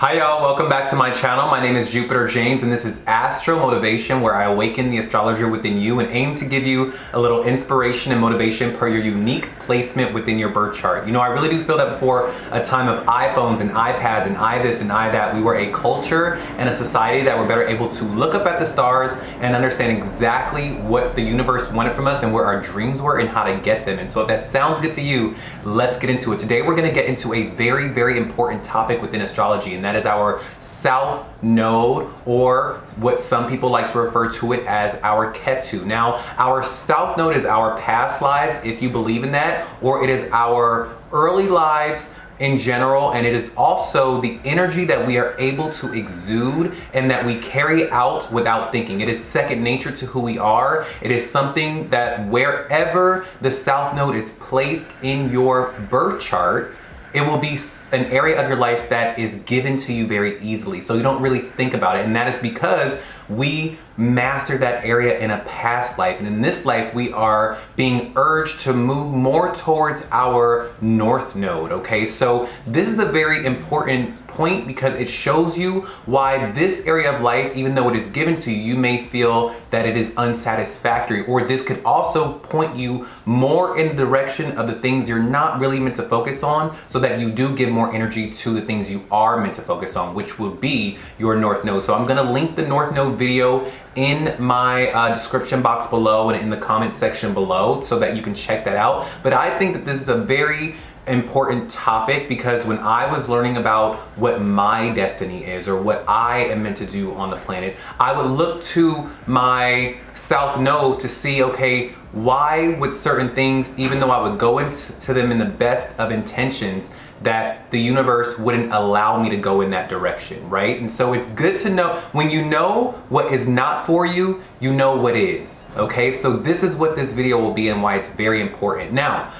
Hi y'all, welcome back to my channel. My name is Jupiter James and this is Astro Motivation, where I awaken the astrologer within you and aim to give you a little inspiration and motivation per your unique placement within your birth chart. You know, I really do feel that before a time of iPhones and iPads and I this and I that, we were a culture and a society that were better able to look up at the stars and understand exactly what the universe wanted from us and where our dreams were and how to get them. And so if that sounds good to you, let's get into it. Today we're gonna get into a very, very important topic within astrology, and that is our South Node, or what some people like to refer to it as our Ketu. Now, our South Node is our past lives, if you believe in that, or it is our early lives in general, and it is also the energy that we are able to exude and that we carry out without thinking. It is second nature to who we are. It is something that wherever the South Node is placed in your birth chart, it will be an area of your life that is given to you very easily. So you don't really think about it. And that is because we mastered that area in a past life. And in this life, we are being urged to move more towards our North Node, okay? So this is a very important point because it shows you why this area of life, even though it is given to you, you may feel that it is unsatisfactory, or this could also point you more in the direction of the things you're not really meant to focus on, so that you do give more energy to the things you are meant to focus on, which will be your North Node. So I'm gonna link the North Node video in my description box below and in the comment section below so that you can check that out. But I think that this is a very important topic because when I was learning about what my destiny is or what I am meant to do on the planet, I would look to my South Node to see, okay, why would certain things, even though I would go into them in the best of intentions, that the universe wouldn't allow me to go in that direction, right? And so it's good to know, when you know what is not for you, you know what is, okay? So this is what this video will be and why it's very important. Now,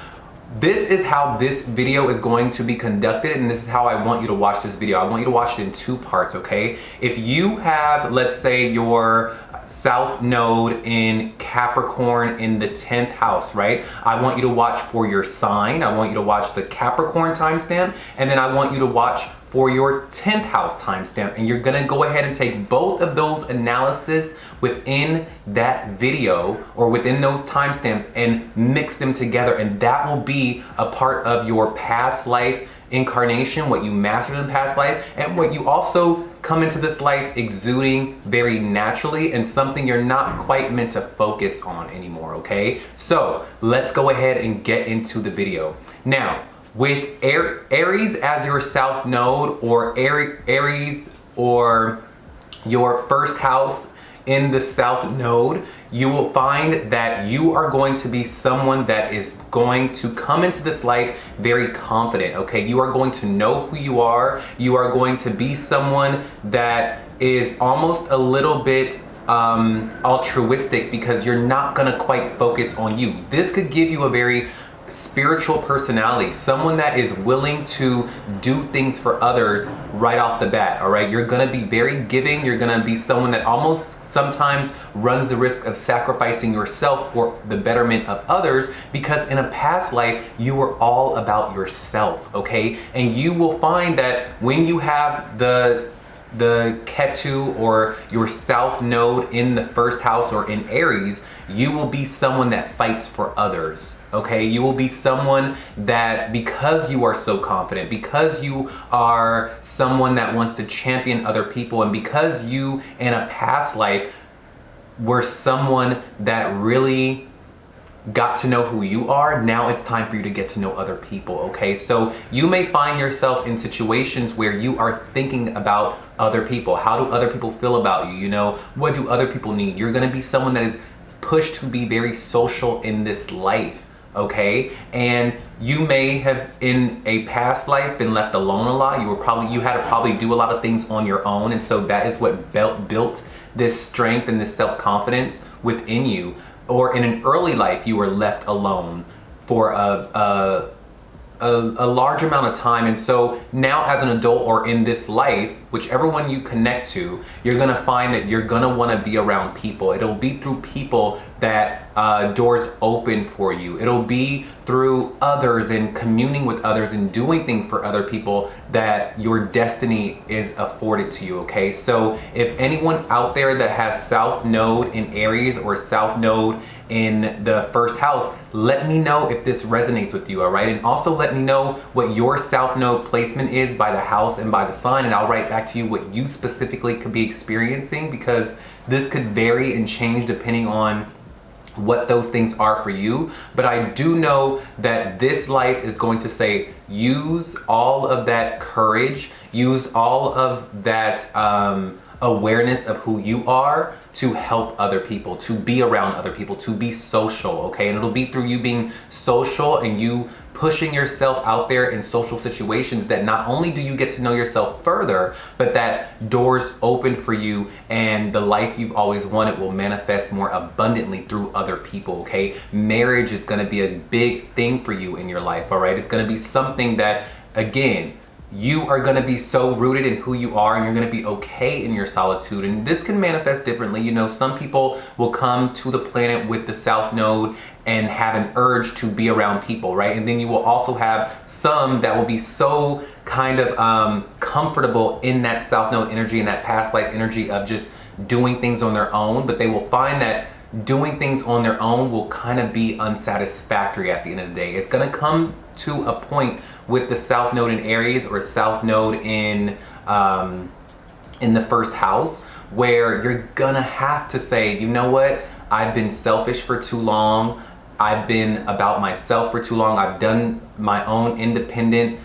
this is how this video is going to be conducted, and this is how I want you to watch this video. I want you to watch it in two parts, okay? If you have, let's say, your South Node in Capricorn in the 10th house, right? I want you to watch for your sign. I want you to watch the Capricorn timestamp, and then I want you to watch for your 10th house timestamp, and you're gonna go ahead and take both of those analysis within that video or within those timestamps and mix them together, and that will be a part of your past life incarnation, what you mastered in past life, and what you also come into this life exuding very naturally, and something you're not quite meant to focus on anymore, okay? So let's go ahead and get into the video. Now, with Aries as your South Node, or Aries or your first house in the South Node, you will find that you are going to be someone that is going to come into this life very confident, okay? You are going to know who you are. You are going to be someone that is almost a little bit altruistic, because you're not gonna quite focus on you. This could give you a very spiritual personality, someone that is willing to do things for others right off the bat, all right? You're gonna be very giving. You're gonna be someone that almost sometimes runs the risk of sacrificing yourself for the betterment of others, because in a past life, you were all about yourself, okay? And you will find that when you have the Ketu or your South Node in the first house or in Aries, you will be someone that fights for others, okay? You will be someone that, because you are so confident, because you are someone that wants to champion other people, and because you in a past life were someone that really got to know who you are, now it's time for you to get to know other people, okay? So you may find yourself in situations where you are thinking about other people. How do other people feel about you? You know, what do other people need? You're gonna be someone that is pushed to be very social in this life, okay? And you may have in a past life been left alone a lot. You had to probably do a lot of things on your own, and so that is what built this strength and this self-confidence within you. Or in an early life, you were left alone for a large amount of time. And so now as an adult or in this life, whichever one you connect to, you're gonna find that you're gonna wanna be around people. It'll be through people that doors open for you. It'll be through others and communing with others and doing things for other people that your destiny is afforded to you, okay? So if anyone out there that has South Node in Aries or South Node in the first house, let me know if this resonates with you, all right? And also let me know what your South Node placement is by the house and by the sign, and I'll write back to you what you specifically could be experiencing, because this could vary and change depending on what those things are for you. But I do know that this life is going to say, use all of that courage, use all of that awareness of who you are to help other people, to be around other people, to be social, okay? And it'll be through you being social and you pushing yourself out there in social situations that not only do you get to know yourself further, but that doors open for you and the life you've always wanted will manifest more abundantly through other people, okay? Marriage is gonna be a big thing for you in your life, all right? It's gonna be something that, again, you are going to be so rooted in who you are and you're going to be okay in your solitude. And this can manifest differently. You know, some people will come to the planet with the South Node and have an urge to be around people, right? And then you will also have some that will be so kind of comfortable in that South Node energy and that past life energy of just doing things on their own, but they will find that doing things on their own will kind of be unsatisfactory at the end of the day. It's going to come to a point with the South Node in Aries or South Node in the first house where you're gonna have to say, you know what, I've been selfish for too long, I've been about myself for too long, I've done my own independent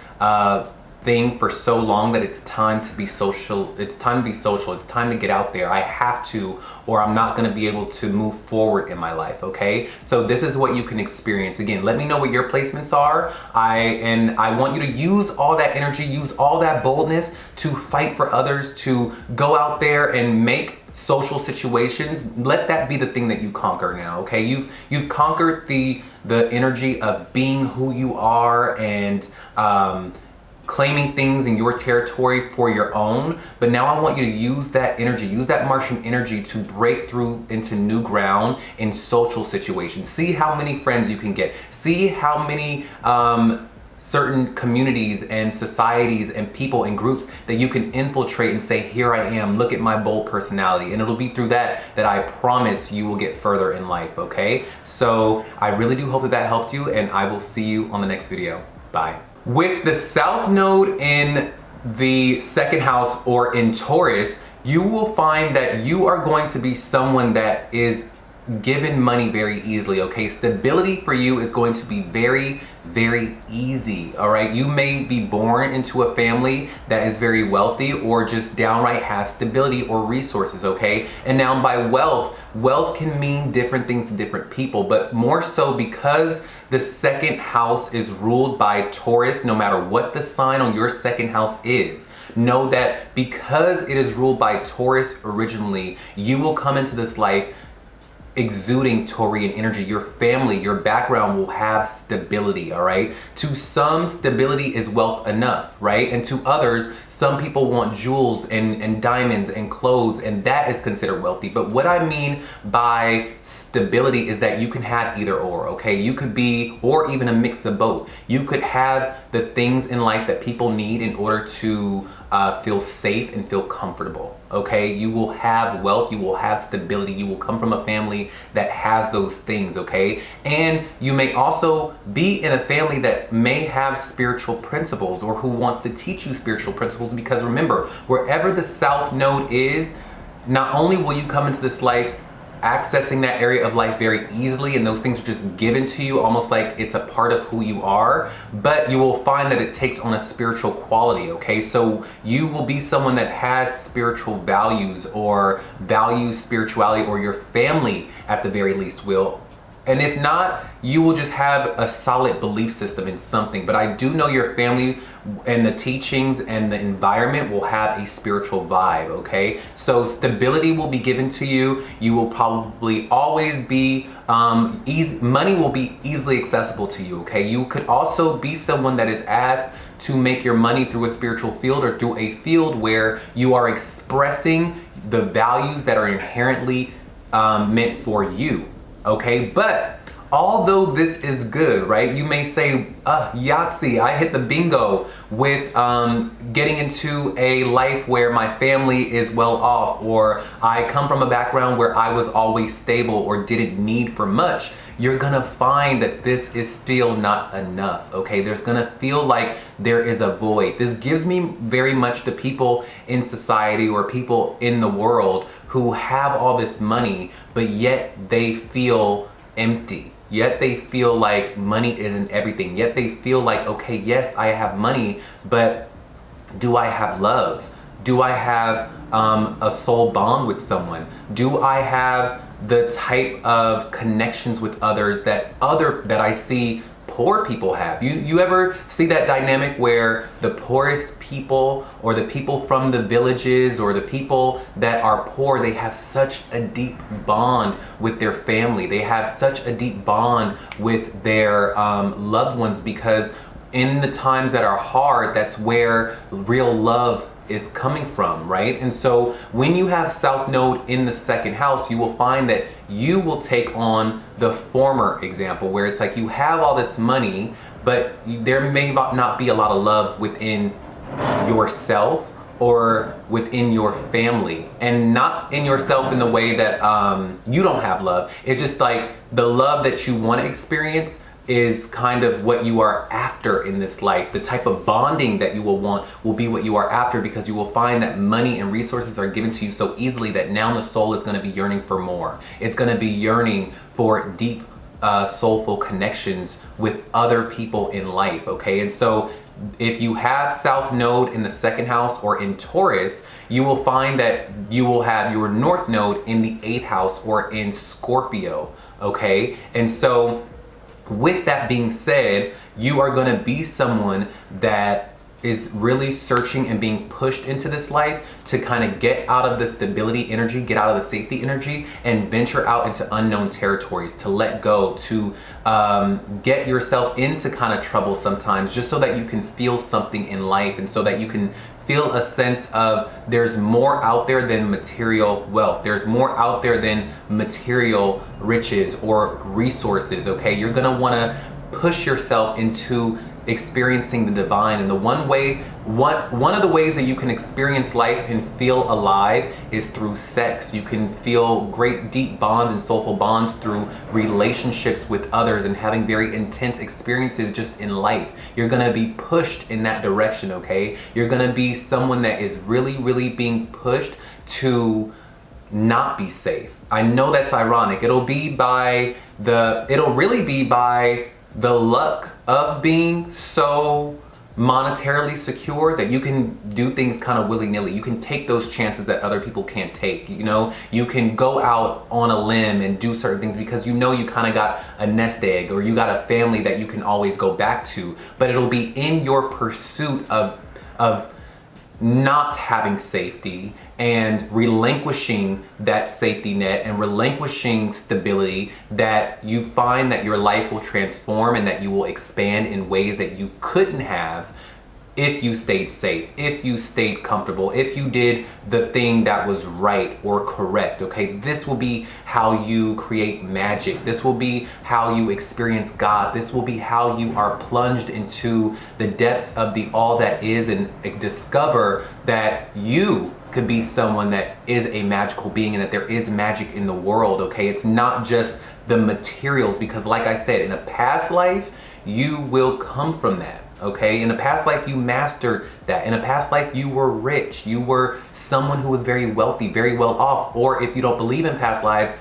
thing for so long that it's time to be social. It's time to be social. It's time to get out there. I have to, or I'm not going to be able to move forward in my life, okay? So this is what you can experience. Again, let me know what your placements are. I want you to use all that energy, use all that boldness to fight for others, to go out there and make social situations. Let that be the thing that you conquer now, okay? You've conquered the energy of being who you are and claiming things in your territory for your own, but now I want you to use that energy, use that Martian energy to break through into new ground in social situations. See how many friends you can get. See how many certain communities and societies and people and groups that you can infiltrate and say, here I am, look at my bold personality. And it'll be through that I promise you will get further in life, okay? So I really do hope that helped you, and I will see you on the next video. Bye. With the South Node in the second house or in Taurus, you will find that you are going to be someone that is given money very easily, okay? Stability for you is going to be very, very easy, all right? You may be born into a family that is very wealthy or just downright has stability or resources, okay? And now by wealth can mean different things to different people, but more so because the second house is ruled by Taurus, no matter what the sign on your second house is. Know that because it is ruled by Taurus originally, you will come into this life exuding Taurian energy. Your family, your background will have stability, all right? To some, stability is wealth enough, right? And to others, some people want jewels and diamonds and clothes, and that is considered wealthy. But what I mean by stability is that you can have either or, okay? You could be, or even a mix of both. You could have the things in life that people need in order to feel safe and feel comfortable, okay? You will have wealth, you will have stability, you will come from a family that has those things, okay? And you may also be in a family that may have spiritual principles or who wants to teach you spiritual principles, because remember, wherever the South Node is, not only will you come into this life accessing that area of life very easily, and those things are just given to you almost like it's a part of who you are, but you will find that it takes on a spiritual quality, okay? So you will be someone that has spiritual values or values spirituality, or your family at the very least will. And if not, you will just have a solid belief system in something. But I do know your family and the teachings and the environment will have a spiritual vibe, okay? So stability will be given to you. You will probably always be, money will be easily accessible to you, okay? You could also be someone that is asked to make your money through a spiritual field or through a field where you are expressing the values that are inherently meant for you. okay? But although this is good, right? You may say, Yahtzee, I hit the bingo with getting into a life where my family is well off, or I come from a background where I was always stable or didn't need for much. You're gonna find that this is still not enough, okay? There's gonna feel like there is a void. This gives me very much the people in society or people in the world who have all this money, but yet they feel empty. Yet they feel like money isn't everything. Yet they feel like, okay, yes, I have money, but do I have love? Do I have a soul bond with someone? Do I have the type of connections with others that I see poor people have? You ever see that dynamic where the poorest people, or the people from the villages, or the people that are poor, they have such a deep bond with their family. They have such a deep bond with their loved ones, because in the times that are hard, that's where real love is coming from, right? And so when you have South Node in the second house, you will find that you will take on the former example, where it's like you have all this money, but there may not be a lot of love within yourself or within your family, and not in yourself in the way that you don't have love. It's just like the love that you want to experience is kind of what you are after in this life. The type of bonding that you will want will be what you are after, because you will find that money and resources are given to you so easily that now the soul is going to be yearning for more. It's going to be yearning for deep soulful connections with other people in life, okay? And so if you have South Node in the second house or in Taurus, you will find that you will have your North Node in the 8th house or in Scorpio, okay? And so with that being said, you are going to be someone that is really searching and being pushed into this life to kind of get out of the stability energy, get out of the safety energy, and venture out into unknown territories, to let go, to get yourself into kind of trouble sometimes, just so that you can feel something in life, and so that you can feel a sense of there's more out there than material wealth. There's more out there than material riches or resources, okay? You're gonna wanna push yourself into experiencing the divine. And the one of the ways that you can experience life and feel alive is through sex. You can feel great deep bonds and soulful bonds through relationships with others and having very intense experiences just in life. You're gonna be pushed in that direction, okay? You're gonna be someone that is really, really being pushed to not be safe. I know that's ironic. It'll really be by the luck of being so monetarily secure that you can do things kind of willy-nilly. You can take those chances that other people can't take. You know, you can go out on a limb and do certain things because you know you kind of got a nest egg, or you got a family that you can always go back to. But it'll be in your pursuit of not having safety and relinquishing that safety net and relinquishing stability that you find that your life will transform and that you will expand in ways that you couldn't have if you stayed safe, if you stayed comfortable, if you did the thing that was right or correct, okay? This will be how you create magic. This will be how you experience God. This will be how you are plunged into the depths of the all that is and discover that you could be someone that is a magical being and that there is magic in the world, okay? It's not just the materials, because like I said, in a past life, you will come from that. Okay, in a past life you mastered that. In a past life you were rich. You were someone who was very wealthy, very well off. Or if you don't believe in past lives,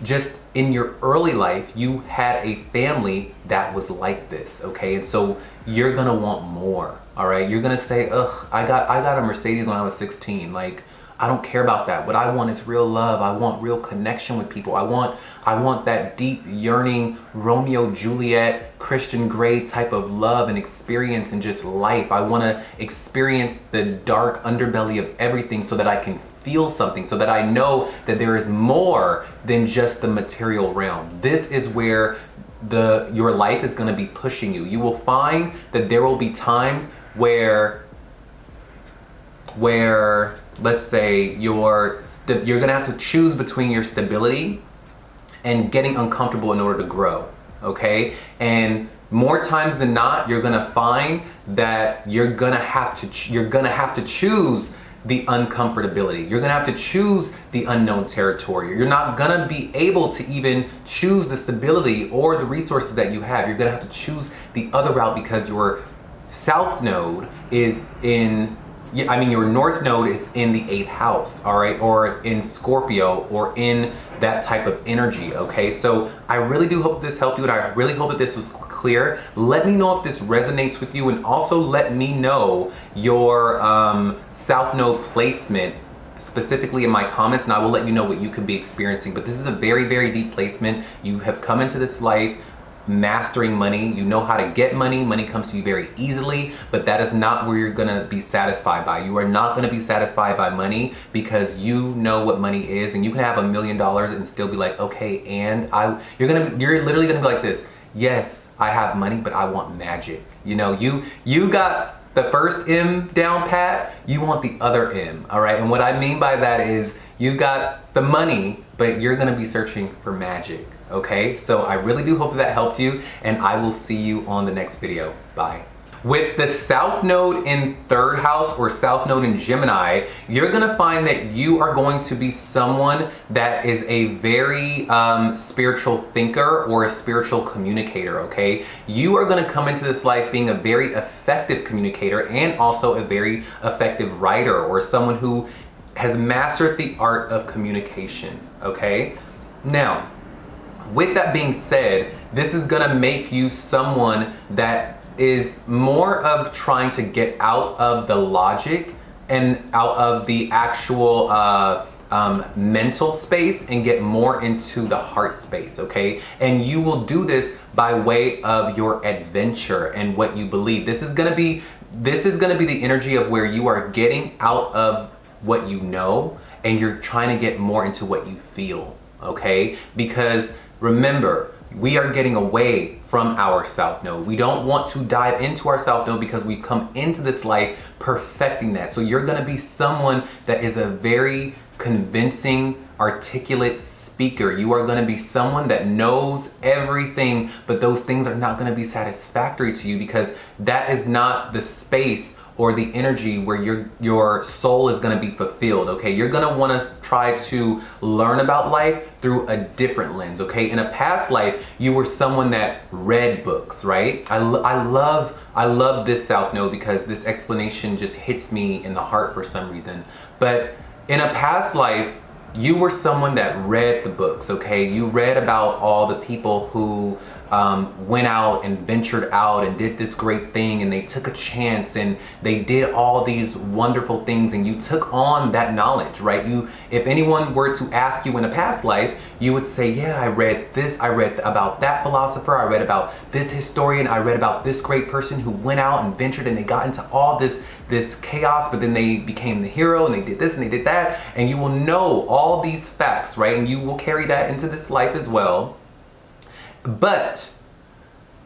just in your early life you had a family that was like this. Okay, and so you're gonna want more. All right, you're gonna say, ugh, I got a Mercedes when I was 16. Like, I don't care about that. What I want is real love. I want real connection with people. I want that deep, yearning, Romeo, Juliet, Christian Grey type of love and experience and just life. I want to experience the dark underbelly of everything so that I can feel something, so that I know that there is more than just the material realm. This is where your life is going to be pushing you. You will find that there will be times where let's say you're gonna have to choose between your stability and getting uncomfortable in order to grow, okay? And more times than not, you're gonna find that you're gonna have to choose the uncomfortability. You're gonna have to choose the unknown territory. You're not gonna be able to even choose the stability or the resources that you have. You're gonna have to choose the other route because your south node is in, your north node is in the 8th house, all right? Or in Scorpio, or in that type of energy, okay? So I really do hope this helped you, and I really hope that this was clear. Let me know if this resonates with you, and also let me know your south node placement specifically in my comments, and I will let you know what you could be experiencing. But this is a very, very deep placement. You have come into this life mastering money. You know how to get money. Money comes to you very easily, but that is not where you're gonna be satisfied by. You are not gonna be satisfied by money because you know what money is, and you can have $1 million and still be like, okay, and you're literally gonna be like this. Yes, I have money, but I want magic. You know, you got the first M down pat, you want the other M, all right? And what I mean by that is you've got the money, but you're gonna be searching for magic. Okay, so I really do hope that helped you, and I will see you on the next video. Bye. With the south node in 3rd house or south node in Gemini, you're gonna find that you are going to be someone that is a very spiritual thinker or a spiritual communicator, okay? You are gonna come into this life being a very effective communicator and also a very effective writer, or someone who has mastered the art of communication, okay? Now, with that being said, this is gonna make you someone that is more of trying to get out of the logic and out of the actual mental space and get more into the heart space, okay? And you will do this by way of your adventure and what you believe. This is gonna be the energy of where you are getting out of what you know and you're trying to get more into what you feel, okay? Because remember, we are getting away from our south node. We don't want to dive into our south node because we've come into this life perfecting that. So you're gonna be someone that is a very convincing, articulate speaker. You are gonna be someone that knows everything, but those things are not gonna be satisfactory to you because that is not the space or the energy where your soul is gonna be fulfilled, okay? You're gonna wanna try to learn about life through a different lens, okay? In a past life, you were someone that read books, right? I love this south node because this explanation just hits me in the heart for some reason. But in a past life, you were someone that read the books, okay? You read about all the people who went out and ventured out and did this great thing, and they took a chance and they did all these wonderful things, and you took on that knowledge, right? If anyone were to ask you in a past life, you would say, yeah, I read this, I read about that philosopher, I read about this historian, I read about this great person who went out and ventured and they got into all this chaos, but then they became the hero and they did this and they did that, and you will know all these facts, right? And you will carry that into this life as well. But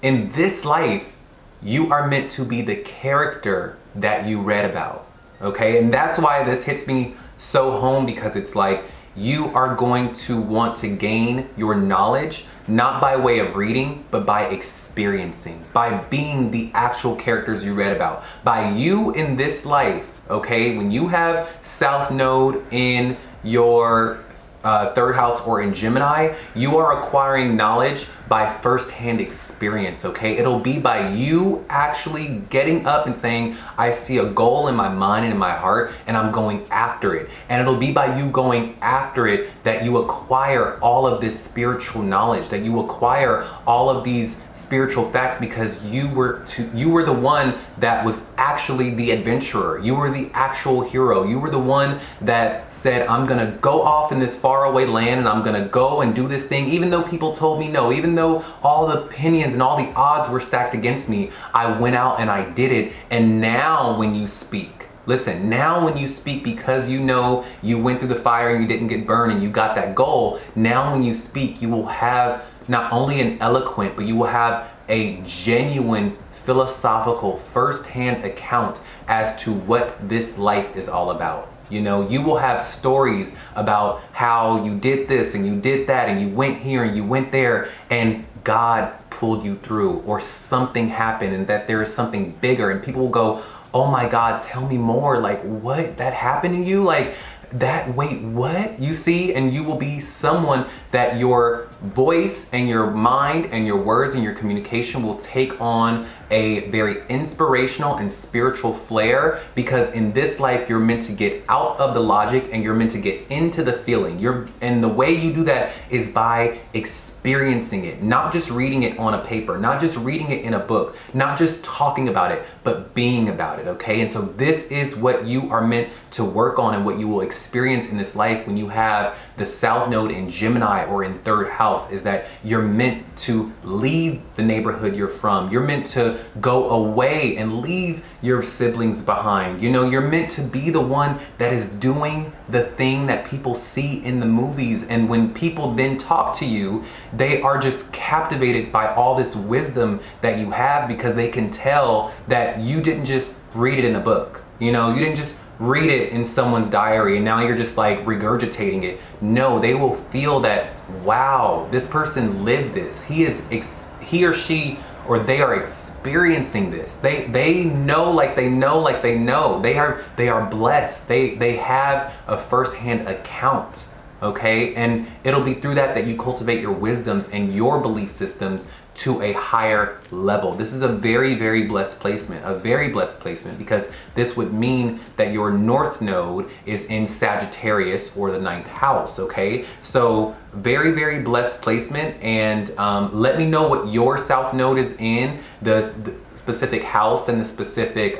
in this life, you are meant to be the character that you read about, okay? And that's why this hits me so home, because it's like you are going to want to gain your knowledge not by way of reading, but by experiencing, by being the actual characters you read about. By you in this life, okay? When you have South Node in your 3rd house or in Gemini, you are acquiring knowledge by first-hand experience, okay? It'll be by you actually getting up and saying, I see a goal in my mind and in my heart, and I'm going after it. And it'll be by you going after it that you acquire all of this spiritual knowledge, that you acquire all of these spiritual facts, because you were the one that was actually the adventurer. You were the actual hero. You were the one that said, I'm gonna go off in this faraway land and I'm gonna go and do this thing, even though people told me no, even though all the opinions and all the odds were stacked against me. I went out and I did it. And now when you speak, listen, now when you speak, because you know you went through the fire and you didn't get burned and you got that goal, now when you speak, you will have not only an eloquent, but you will have a genuine philosophical first-hand account as to what this life is all about. You know, you will have stories about how you did this and you did that and you went here and you went there and God pulled you through, or something happened and that there is something bigger, and people will go, oh my God, tell me more. Like, what? That happened to you? Like that, wait, what? You see? And you will be someone that your voice and your mind and your words and your communication will take on a very inspirational and spiritual flair, because in this life you're meant to get out of the logic and you're meant to get into the feeling. And the way you do that is by experiencing it, not just reading it on a paper, not just reading it in a book, not just talking about it, but being about it, okay? And so this is what you are meant to work on and what you will experience in this life when you have the South Node in Gemini or in third house, is that you're meant to leave the neighborhood you're from. You're meant to go away and leave your siblings behind. You know, you're meant to be the one that is doing the thing that people see in the movies. And when people then talk to you, they are just captivated by all this wisdom that you have, because they can tell that you didn't just read it in a book. You know, you didn't just read it in someone's diary and now you're just like regurgitating it. No, they will feel that, wow, this person lived this. He or she, or they are experiencing this. They know like they know like they know. They are blessed. They have a firsthand account. Okay, and it'll be through that you cultivate your wisdoms and your belief systems to a higher level. This is a very, very blessed placement, because this would mean that your North Node is in Sagittarius, or the 9th house, okay? So very, very blessed placement. And let me know what your South Node is in, the specific house and the specific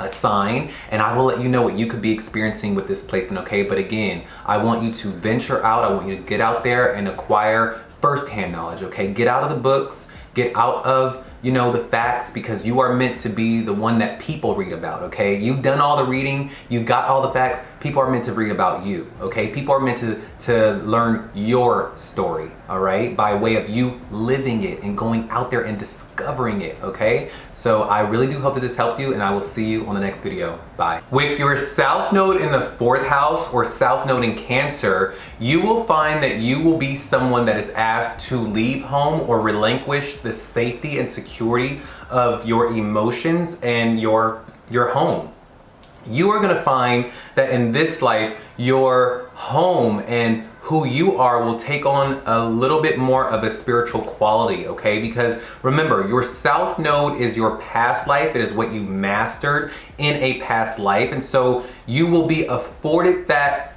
a sign, and I will let you know what you could be experiencing with this placement, okay? But again, I want you to venture out. I want you to get out there and acquire first-hand knowledge, okay? Get out of the books, get out of, you know, the facts, because you are meant to be the one that people read about, okay? You've done all the reading, you got all the facts, people are meant to read about you, okay? People are meant to learn your story, all right? By way of you living it and going out there and discovering it, okay? So I really do hope that this helped you, and I will see you on the next video. Bye. With your South Node in the 4th house, or South Node in Cancer, you will find that you will be someone that is asked to leave home or relinquish the safety and security of your emotions and your home. You are going to find that in this life, your home and who you are will take on a little bit more of a spiritual quality, okay? Because remember, your South Node is your past life. It is what you mastered in a past life. And so you will be afforded that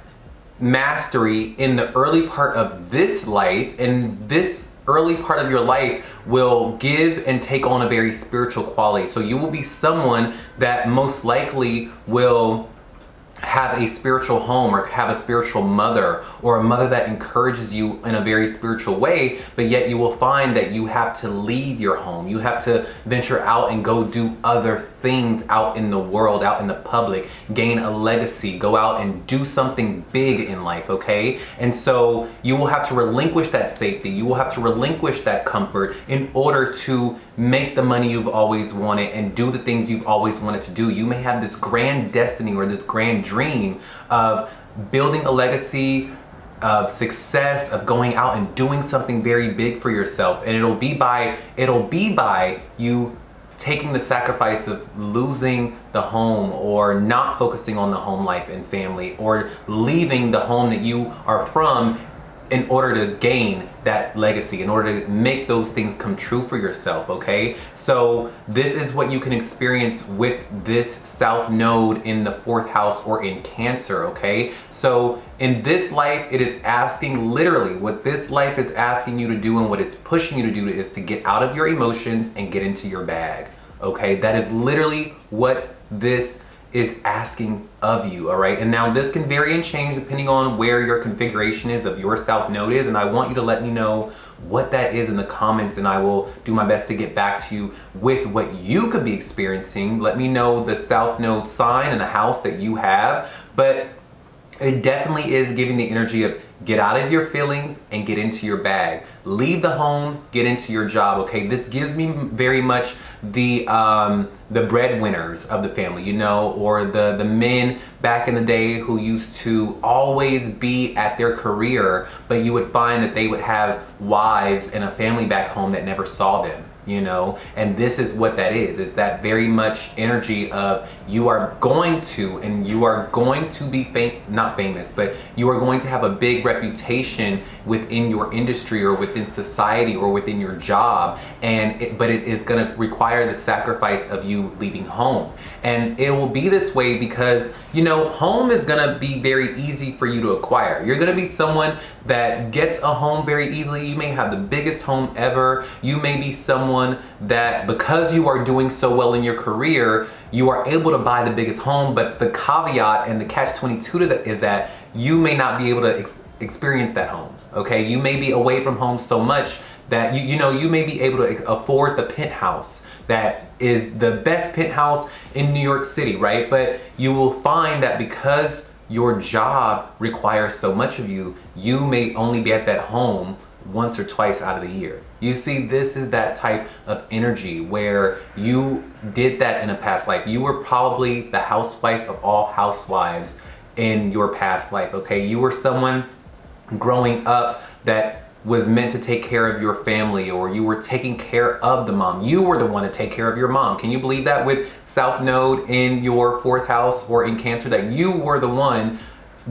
mastery in the early part of this life, and this early part of your life will give and take on a very spiritual quality. So you will be someone that most likely will have a spiritual home, or have a spiritual mother, or a mother that encourages you in a very spiritual way, but yet you will find that you have to leave your home. You have to venture out and go do other things out in the world, out in the public, gain a legacy, go out and do something big in life, okay? And so you will have to relinquish that safety. You will have to relinquish that comfort in order to make the money you've always wanted and do the things you've always wanted to do. You may have this grand destiny or this grand dream of building a legacy, of success, of going out and doing something very big for yourself. And it'll be by you taking the sacrifice of losing the home, or not focusing on the home life and family, or leaving the home that you are from in order to gain that legacy, in order to make those things come true for yourself, okay? So this is what you can experience with this South Node in the 4th house or in Cancer, okay? So in this life, it is asking, literally, what this life is asking you to do and what it's pushing you to do is to get out of your emotions and get into your bag, okay? That is literally what this is asking of you, all right? And now this can vary and change depending on where your configuration is of your South Node is, and I want you to let me know what that is in the comments, and I will do my best to get back to you with what you could be experiencing. Let me know the South Node sign and the house that you have. But it definitely is giving the energy of get out of your feelings and get into your bag. Leave the home, get into your job, okay? This gives me very much the breadwinners of the family, you know, or the men back in the day who used to always be at their career, but you would find that they would have wives and a family back home that never saw them. You know, and this is what that is that very much energy of you are going to be not famous, but you are going to have a big reputation within your industry or within society or within your job, but it is going to require the sacrifice of you leaving home. And it will be this way because, you know, home is going to be very easy for you to acquire. You're going to be someone that gets a home very easily. You may have the biggest home ever. You may be someone that, because you are doing so well in your career, you are able to buy the biggest home, but the caveat and the catch-22 to that is that you may not be able to experience that home, okay? You may be away from home so much that you may be able to afford the penthouse that is the best penthouse in New York City, right? But you will find that because your job requires so much of you, you may only be at that home once or twice out of the year. You see, this is that type of energy where you did that in a past life. You were probably the housewife of all housewives in your past life, okay? You were someone growing up that was meant to take care of your family, or you were taking care of the mom. You were the one to take care of your mom. Can you believe that with South Node in your 4th house or in Cancer, that you were the one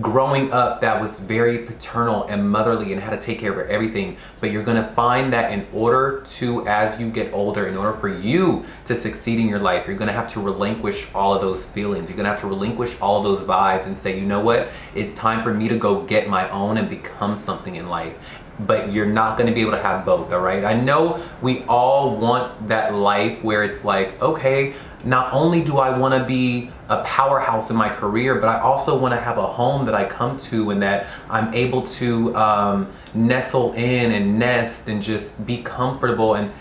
growing up that was very paternal and motherly and had to take care of everything? But you're gonna find that in order to, as you get older, in order for you to succeed in your life, you're gonna have to relinquish all of those feelings. You're gonna have to relinquish all of those vibes and say, you know what, it's time for me to go get my own and become something in life. But you're not going to be able to have both, all right? I know we all want that life where it's like, okay, not only do I want to be a powerhouse in my career, but I also want to have a home that I come to and that I'm able to nestle in and nest and just be comfortable. And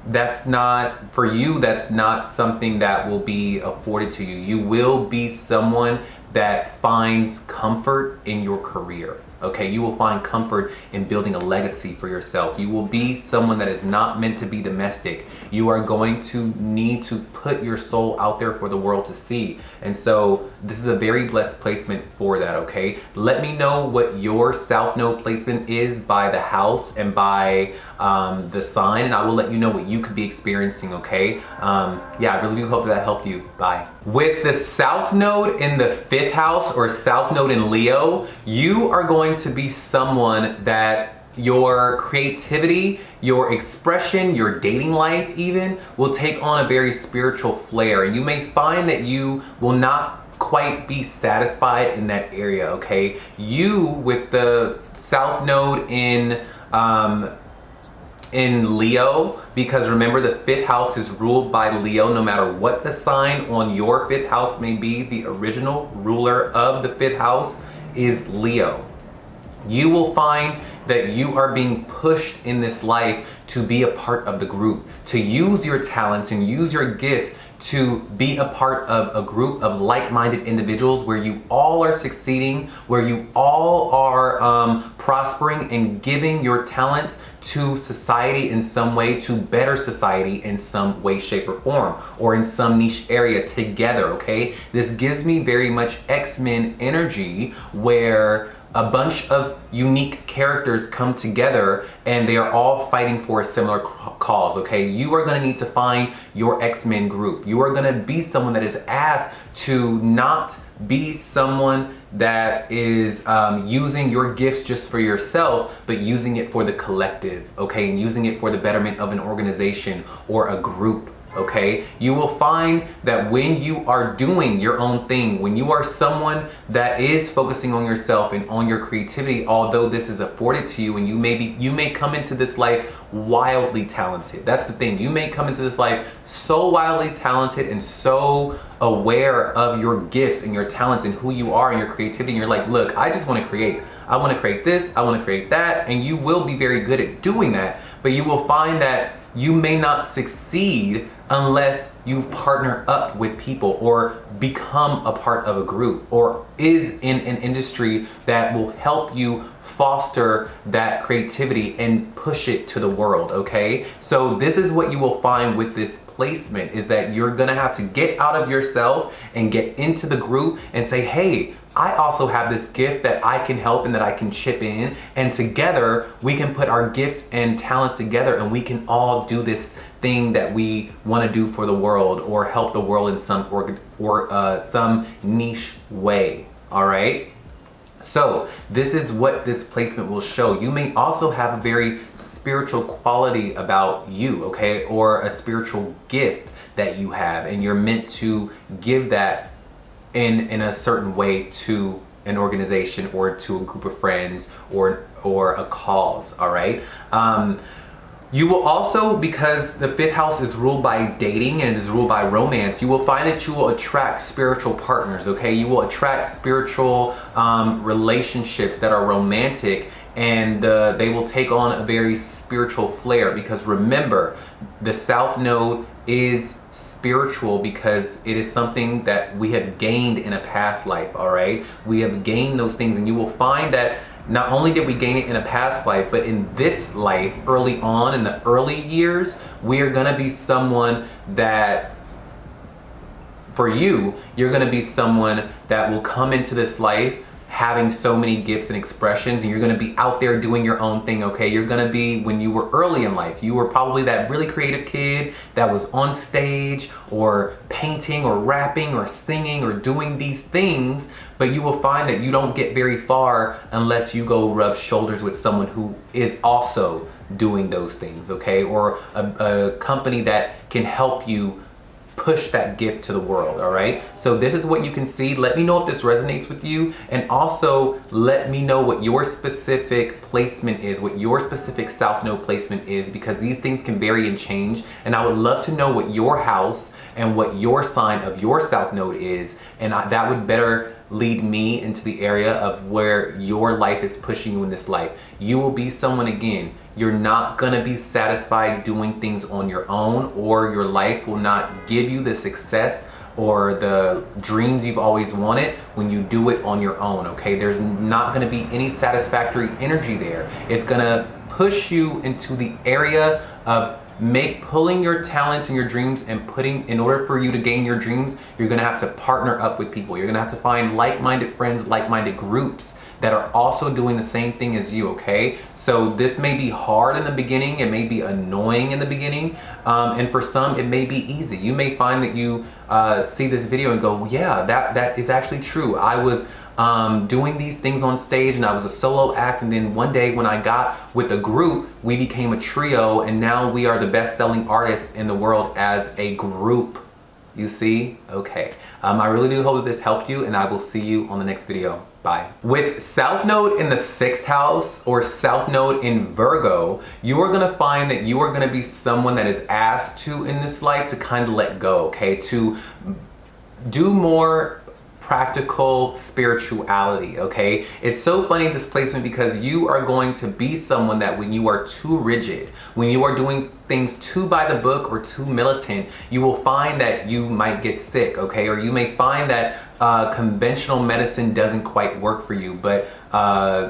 that's not, for you, that's not something that will be afforded to you. You will be someone that finds comfort in your career. Okay, you will find comfort in building a legacy for yourself. You will be someone that is not meant to be domestic. You are going to need to put your soul out there for the world to see. And so this is a very blessed placement for that, okay? Let me know what your South Node placement is by the house and by the sign, and I will let you know what you could be experiencing, okay? Yeah, I really do hope that helped you. Bye. With the South Node in the 5th house or South Node in Leo, you are going to be someone that your creativity, your expression, your dating life even will take on a very spiritual flair. You may find that you will not quite be satisfied in that area, okay? You, with the South Node in Leo, because remember the 5th house is ruled by Leo. No matter what the sign on your 5th house may be, the original ruler of the 5th house is Leo. You will find that you are being pushed in this life to be a part of the group, to use your talents and use your gifts to be a part of a group of like-minded individuals where you all are succeeding, where you all are prospering and giving your talents to society in some way, to better society in some way, shape, or form, or in some niche area together, okay? This gives me very much X-Men energy, where a bunch of unique characters come together and they are all fighting for a similar cause, okay? You are gonna need to find your X-Men group. You are gonna be someone that is asked to not be someone that is using your gifts just for yourself, but using it for the collective, okay? And using it for the betterment of an organization or a group. Okay, you will find that when you are doing your own thing, when you are someone that is focusing on yourself and on your creativity, although this is afforded to you, and you may come into this life wildly talented. That's the thing. You may come into this life so wildly talented and so aware of your gifts and your talents and who you are and your creativity, and you're like, look, I just want to create. I want to create this, I want to create that, and you will be very good at doing that. But you will find that you may not succeed unless you partner up with people or become a part of a group or is in an industry that will help you foster that creativity and push it to the world, okay? So this is what you will find with this placement, is that you're gonna have to get out of yourself and get into the group and say, hey, I also have this gift that I can help and that I can chip in, and together we can put our gifts and talents together and we can all do this thing that we want to do for the world or help the world in some niche way. All right. So this is what this placement will show. You may also have a very spiritual quality about you, okay, or a spiritual gift that you have, and you're meant to give that in a certain way to an organization or to a group of friends or a cause. All right. You will also, because the 5th house is ruled by dating and it is ruled by romance, you will find that you will attract spiritual partners, okay? You will attract spiritual relationships that are romantic, and they will take on a very spiritual flair, because remember, the South Node is spiritual because it is something that we have gained in a past life, all right? We have gained those things, and you will find that not only did we gain it in a past life, but in this life, early on in the early years, we are gonna be someone that, for you, you're gonna be someone that will come into this life having so many gifts and expressions, and you're gonna be out there doing your own thing, okay? You're gonna be, when you were early in life, you were probably that really creative kid that was on stage or painting or rapping or singing or doing these things, but you will find that you don't get very far unless you go rub shoulders with someone who is also doing those things, okay? Or a company that can help you push that gift to the world, all right? So this is what you can see. Let me know if this resonates with you, and also let me know what your specific placement is, what your specific South Node placement is, because these things can vary and change, and I would love to know what your house and what your sign of your South Node is, and that would better lead me into the area of where your life is pushing you in this life. You will be someone, again, you're not gonna be satisfied doing things on your own, or your life will not give you the success or the dreams you've always wanted when you do it on your own, okay? There's not gonna be any satisfactory energy there. It's gonna push you into the area of pulling your talents and your dreams and in order for you to gain your dreams, you're gonna have to partner up with people. You're gonna have to find like-minded friends, like-minded groups that are also doing the same thing as you, okay? So this may be hard in the beginning, it may be annoying in the beginning, and for some it may be easy. You may find that you see this video and go, yeah, that is actually true. I was doing these things on stage and I was a solo act, and then one day when I got with a group, we became a trio, and now we are the best-selling artists in the world as a group. You see? Okay. I really do hope that this helped you, and I will see you on the next video. Bye. With South Node in the 6th house or South Node in Virgo, you are gonna find that you are gonna be someone that is asked to in this life to kind of let go, okay? To do more practical spirituality, okay? It's so funny, this placement, because you are going to be someone that when you are too rigid, when you are doing things too by the book or too militant, you will find that you might get sick, okay? Or you may find that conventional medicine doesn't quite work for you, but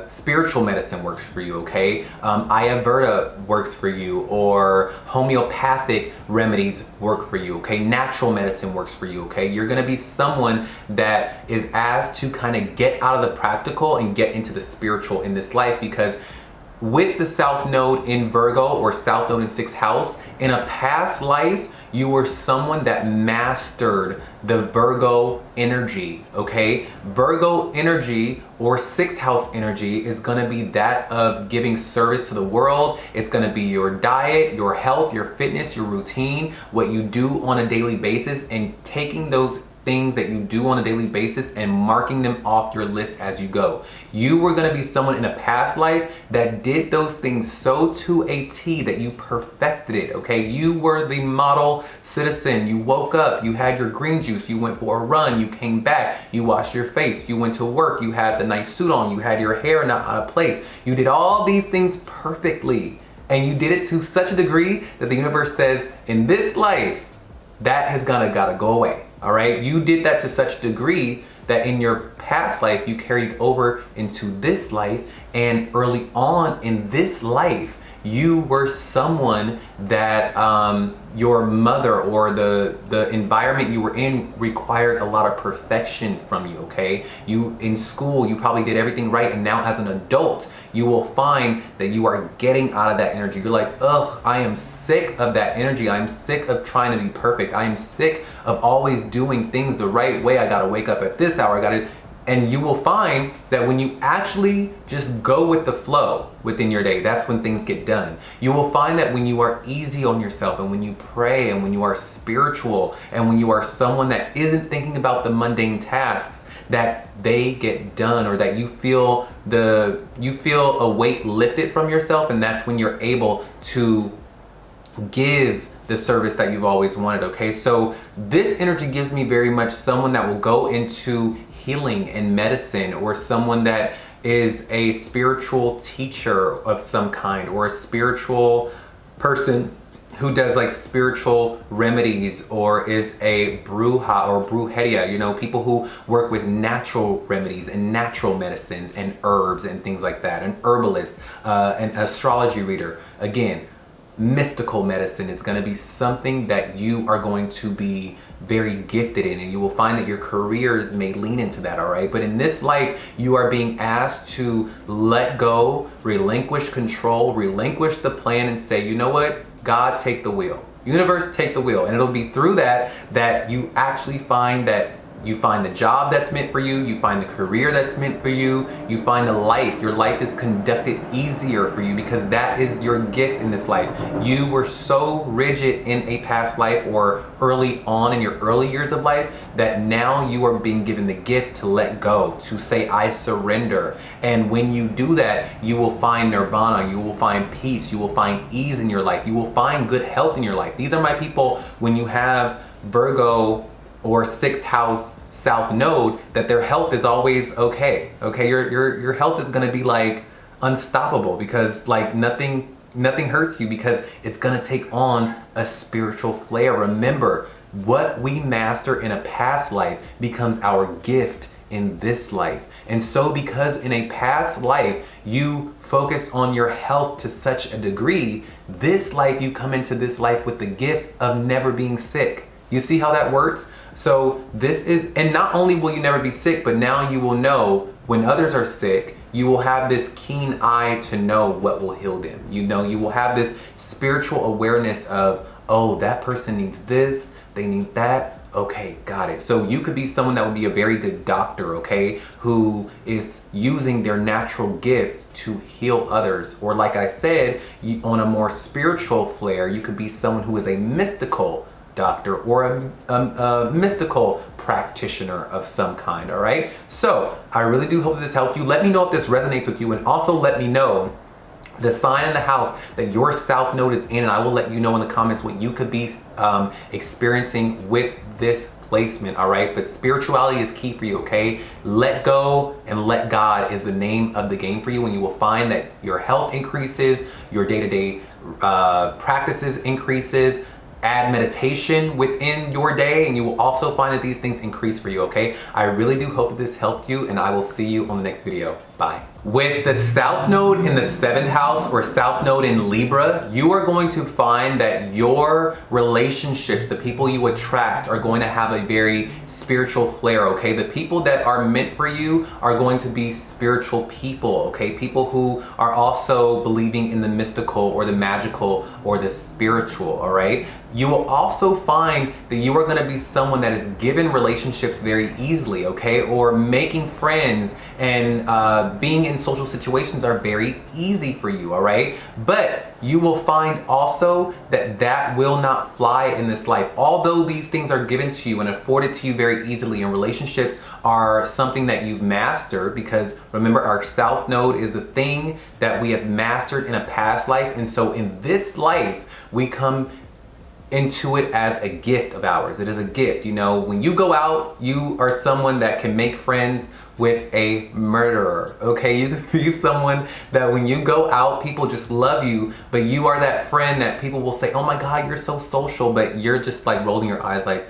spiritual medicine works for you, okay? Ayurveda works for you, or homeopathic remedies work for you, okay? Natural medicine works for you, okay? You're gonna be someone that is asked to kind of get out of the practical and get into the spiritual in this life, because with the South Node in Virgo or South Node in 6th house, in a past life, you were someone that mastered the Virgo energy, okay? Virgo energy or 6th house energy is gonna be that of giving service to the world. It's gonna be your diet, your health, your fitness, your routine, what you do on a daily basis, and taking those things that you do on a daily basis and marking them off your list as you go. You were going to be someone in a past life that did those things so to a T that you perfected it, okay? You were the model citizen. You woke up, you had your green juice, you went for a run, you came back, you washed your face, you went to work, you had the nice suit on, you had your hair not out of place. You did all these things perfectly. And you did it to such a degree that the universe says, in this life, that has gotta go away, all right? You did that to such a degree that in your past life, you carried over into this life, and early on in this life, you were someone that your mother or the environment you were in required a lot of perfection from you, okay? You, in school, you probably did everything right, and now as an adult, you will find that you are getting out of that energy. You're like, ugh, I am sick of that energy. I'm sick of trying to be perfect. I am sick of always doing things the right way. I gotta wake up at this hour, and you will find that when you actually just go with the flow within your day, that's when things get done. You will find that when you are easy on yourself, and when you pray, and when you are spiritual, and when you are someone that isn't thinking about the mundane tasks, that they get done, or that you feel a weight lifted from yourself, and that's when you're able to give the service that you've always wanted, okay? So this energy gives me very much someone that will go into healing and medicine, or someone that is a spiritual teacher of some kind, or a spiritual person who does like spiritual remedies, or is a bruja or brujeria, you know, people who work with natural remedies and natural medicines and herbs and things like that, an herbalist, an astrology reader. Again, mystical medicine is going to be something that you are going to be very gifted in, and you will find that your careers may lean into that, all right? But in this life, you are being asked to let go, relinquish control, relinquish the plan, and say, you know what? God, take the wheel. Universe, take the wheel. And it'll be through that you actually find that you find the job that's meant for you, you find the career that's meant for you, you find the life. Your life is conducted easier for you because that is your gift in this life. You were so rigid in a past life or early on in your early years of life that now you are being given the gift to let go, to say, I surrender. And when you do that, you will find nirvana, you will find peace, you will find ease in your life, you will find good health in your life. These are my people when you have Virgo or 6th house south node, that their health is always okay. Your health is gonna be like unstoppable because like nothing hurts you because it's gonna take on a spiritual flair. Remember, what we master in a past life becomes our gift in this life. And so because in a past life you focused on your health to such a degree, this life you come into this life with the gift of never being sick. You see how that works? So this is, and not only will you never be sick, but now you will know when others are sick, you will have this keen eye to know what will heal them. You know, you will have this spiritual awareness of, oh, that person needs this, they need that. Okay, got it. So you could be someone that would be a very good doctor, okay, who is using their natural gifts to heal others. Or like I said, on a more spiritual flair, you could be someone who is a mystical doctor or a mystical practitioner of some kind, all right? So I really do hope that this helped you. Let me know if this resonates with you, and also let me know the sign in the house that your south node is in, and I will let you know in the comments what you could be experiencing with this placement, all right? But spirituality is key for you, okay? Let go and let God is the name of the game for you, and you will find that your health increases, your day-to-day practices increases. Add meditation within your day, and you will also find that these things increase for you, okay? I really do hope that this helped you, and I will see you on the next video. Bye. With the South Node in the 7th house or South Node in Libra, you are going to find that your relationships, the people you attract, are going to have a very spiritual flair, okay? The people that are meant for you are going to be spiritual people, okay? People who are also believing in the mystical or the magical or the spiritual, all right? You will also find that you are going to be someone that is given relationships very easily, okay? Or making friends and being in social situations are very easy for you, all right? But you will find also that that will not fly in this life. Although these things are given to you and afforded to you very easily, and relationships are something that you've mastered, because remember, our South Node is the thing that we have mastered in a past life. And so in this life, we come into it as a gift of ours. It is a gift. You know, when you go out, you are someone that can make friends with a murderer, okay? You can be someone that when you go out, people just love you, but you are that friend that people will say, oh my God, you're so social, but you're just like rolling your eyes like,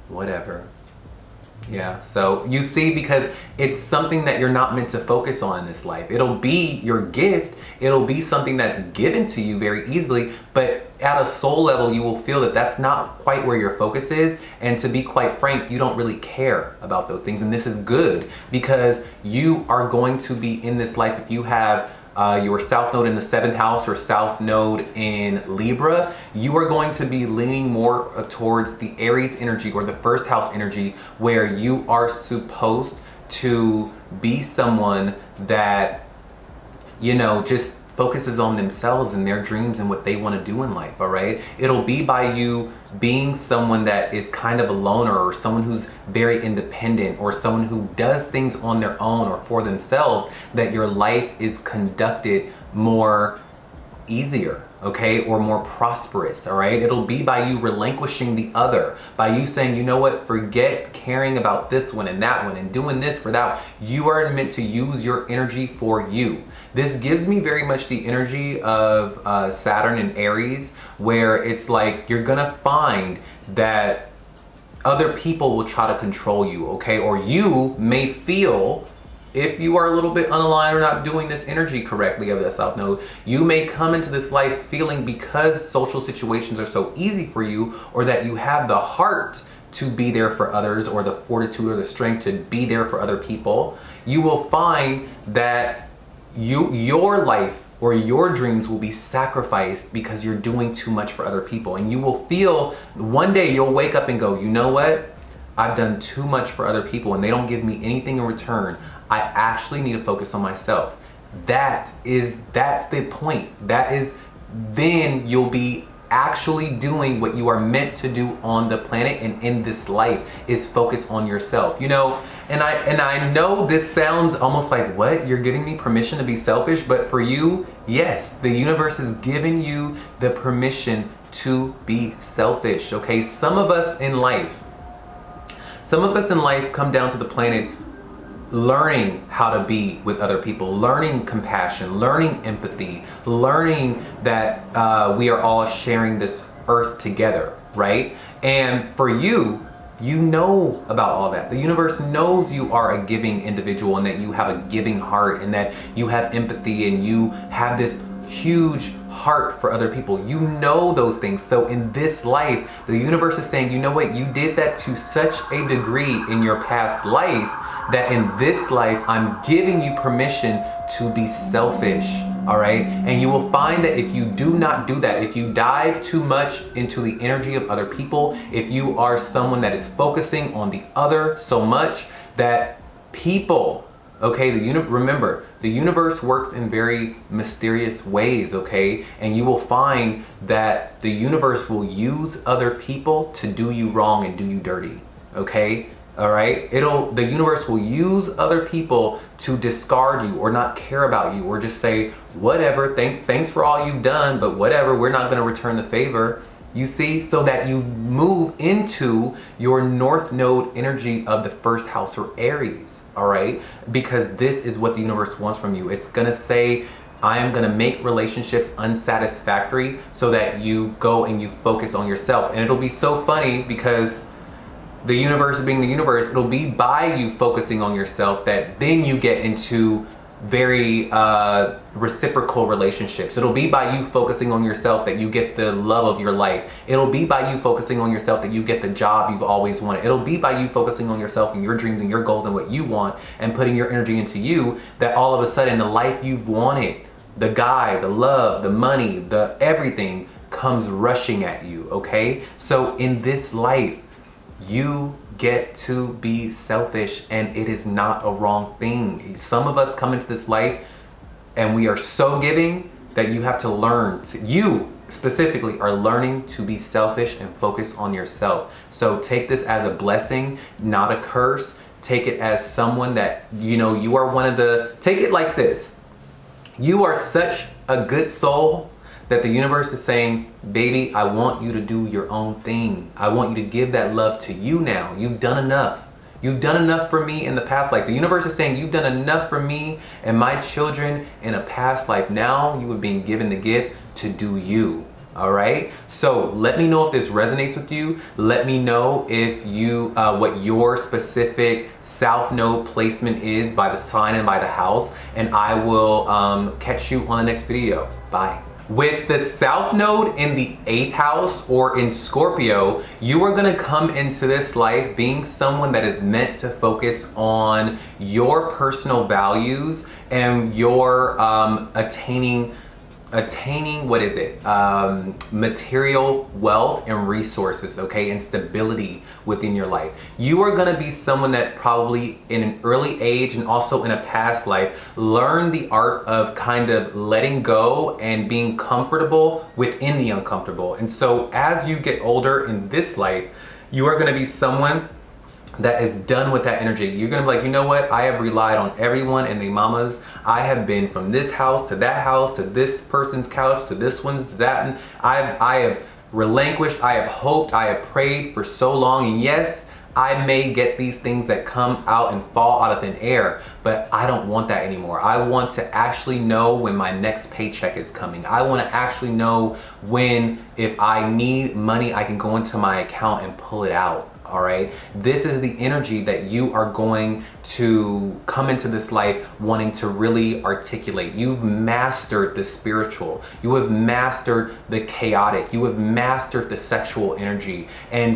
whatever. Yeah, so you see, because it's something that you're not meant to focus on in this life. It'll be your gift. It'll be something that's given to you very easily, but at a soul level, you will feel that that's not quite where your focus is. And to be quite frank, you don't really care about those things. And this is good because you are going to be in this life. If you have your South Node in the 7th house or South Node in Libra, you are going to be leaning more towards the Aries energy or the 1st house energy, where you are supposed to be someone that, you know, just focuses on themselves and their dreams and what they want to do in life, all right? It'll be by you being someone that is kind of a loner, or someone who's very independent, or someone who does things on their own or for themselves, that your life is conducted more easier, okay, or more prosperous, all right? It'll be by you relinquishing the other, by you saying, you know what, forget caring about this one and that one and doing this for that. You are meant to use your energy for you. This gives me very much the energy of Saturn and Aries, where it's like you're gonna find that other people will try to control you, okay? Or you may feel, if you are a little bit unaligned or not doing this energy correctly of the South Node, you may come into this life feeling, because social situations are so easy for you, or that you have the heart to be there for others, or the fortitude or the strength to be there for other people, you will find that your life or your dreams will be sacrificed because you're doing too much for other people. And you will feel, one day you'll wake up and go, you know what? I've done too much for other people and they don't give me anything in return. I actually need to focus on myself. That's the point. Then you'll be actually doing what you are meant to do on the planet and in this life, is focus on yourself. You know, and I know this sounds almost like, what? You're giving me permission to be selfish? But for you, yes, the universe is giving you the permission to be selfish, okay? Some of us in life come down to the planet learning how to be with other people, learning compassion, learning empathy, learning that we are all sharing this earth together, right? And for you, you know about all that. The universe knows you are a giving individual, and that you have a giving heart, and that you have empathy, and you have this huge heart for other people. You know those things. So in this life, the universe is saying, you know what, you did that to such a degree in your past life, that in this life, I'm giving you permission to be selfish, all right? And you will find that if you do not do that, if you dive too much into the energy of other people, if you are someone that is focusing on the other so much, that people, okay, remember, the universe works in very mysterious ways, okay? And you will find that the universe will use other people to do you wrong and do you dirty, okay? All right, the universe will use other people to discard you or not care about you, or just say, whatever, thanks for all you've done, but whatever, we're not gonna return the favor. You see, so that you move into your North Node energy of the 1st house or Aries, all right? Because this is what the universe wants from you. It's gonna say, I am gonna make relationships unsatisfactory so that you go and you focus on yourself. And it'll be so funny because the universe being the universe, it'll be by you focusing on yourself that then you get into very reciprocal relationships. It'll be by you focusing on yourself that you get the love of your life. It'll be by you focusing on yourself that you get the job you've always wanted. It'll be by you focusing on yourself and your dreams and your goals and what you want, and putting your energy into you, that all of a sudden the life you've wanted, the guy, the love, the money, the everything comes rushing at you, okay? So in this life, you get to be selfish, and it is not a wrong thing. Some of us come into this life and we are so giving that you have to learn, you specifically are learning to be selfish and focus on yourself. So take this as a blessing, not a curse. Take it as someone that, you know, you are take it like this. You are such a good soul that the universe is saying, baby, I want you to do your own thing. I want you to give that love to you now. You've done enough. You've done enough for me in the past life. The universe is saying you've done enough for me and my children in a past life. Now you are being given the gift to do you. All right. So let me know if this resonates with you. Let me know if you what your specific South Node placement is by the sign and by the house, and I will catch you on the next video. Bye. With the South Node in the 8th house or in Scorpio, you are going to come into this life being someone that is meant to focus on your personal values and your attaining what is it, material wealth and resources, okay, and stability within your life. You are going to be someone that probably in an early age and also in a past life learned the art of kind of letting go and being comfortable within the uncomfortable. And so as you get older in this life, you are going to be someone that is done with that energy. You're gonna be like, you know what? I have relied on everyone and their mamas. I have been from this house to that house to this person's couch to this one's that. And I have relinquished, I have hoped, I have prayed for so long. And yes, I may get these things that come out and fall out of thin air, but I don't want that anymore. I want to actually know when my next paycheck is coming. I want to actually know when, if I need money, I can go into my account and pull it out. All right. This is the energy that you are going to come into this life wanting to really articulate. You've mastered the spiritual. You have mastered the chaotic. You have mastered the sexual energy. And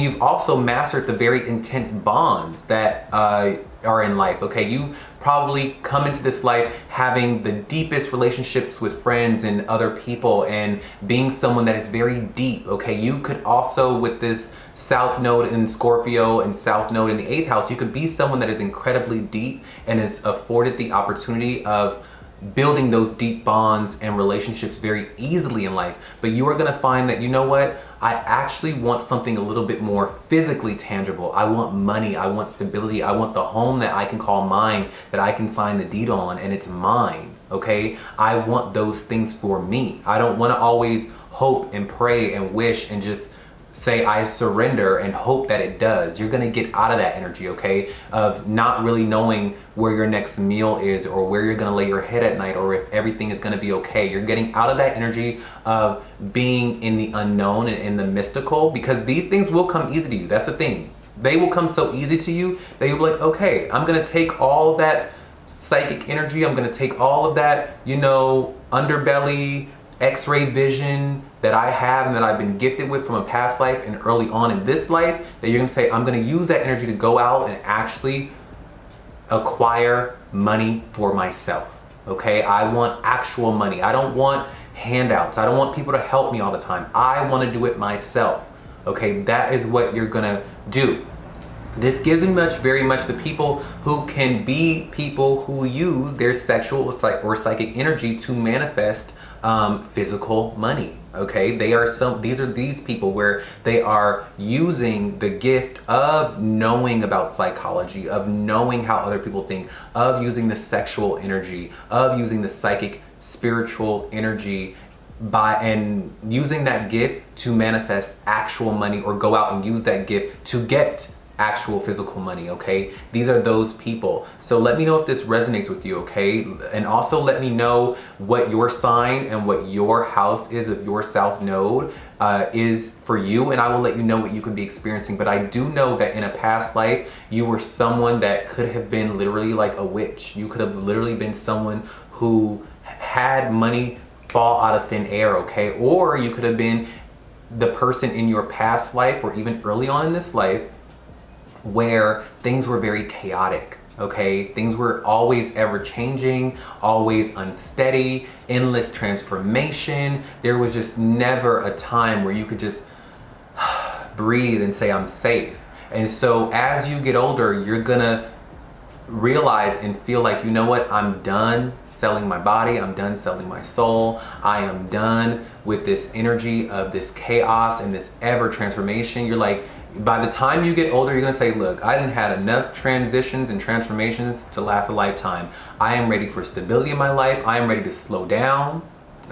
you've also mastered the very intense bonds that are in life. Okay, you probably come into this life having the deepest relationships with friends and other people and being someone that is very deep. Okay, you could also, with this South Node in Scorpio and South Node in the 8th house, you could be someone that is incredibly deep and is afforded the opportunity of building those deep bonds and relationships very easily in life. But you are going to find that, you know what, I actually want something a little bit more physically tangible. I want money, I want stability, I want the home that I can call mine, that I can sign the deed on and it's mine. Okay, I want those things for me. I don't want to always hope and pray and wish and just say I surrender and hope that it does. You're gonna get out of that energy, okay, of not really knowing where your next meal is or where you're gonna lay your head at night or if everything is gonna be okay. You're getting out of that energy of being in the unknown and in the mystical, because these things will come easy to you. That's the thing. They will come so easy to you that you'll be like, okay, I'm gonna take all that psychic energy, I'm gonna take all of that, you know, underbelly, X-ray vision that I have and that I've been gifted with from a past life and early on in this life, that you're gonna say, I'm gonna use that energy to go out and actually acquire money for myself. Okay, I want actual money. I don't want handouts. I don't want people to help me all the time. I want to do it myself. Okay, that is what you're gonna do. This gives very much the people who can be people who use their sexual or psychic energy to manifest physical money. Okay, these people where they are using the gift of knowing about psychology, of knowing how other people think, of using the sexual energy, of using the psychic spiritual energy and using that gift to manifest actual money, or go out and use that gift to get actual physical money. Okay, these are those people. So let me know if this resonates with you. Okay, and also let me know what your sign and what your house is of your South Node is for you, and I will let you know what you could be experiencing. But I do know that in a past life you were someone that could have been literally like a witch. You could have literally been someone who had money fall out of thin air. Okay, or you could have been the person in your past life or even early on in this life where things were very chaotic. Okay, things were always ever changing, always unsteady, endless transformation. There was just never a time where you could just breathe and say, I'm safe. And so as you get older, you're gonna realize and feel like, you know what, I'm done selling my body, I'm done selling my soul, I am done with this energy of this chaos and this ever transformation. You're like, by the time you get older, you're gonna say, look, I didn't had enough transitions and transformations to last a lifetime. I am ready for stability in my life. I am ready to slow down.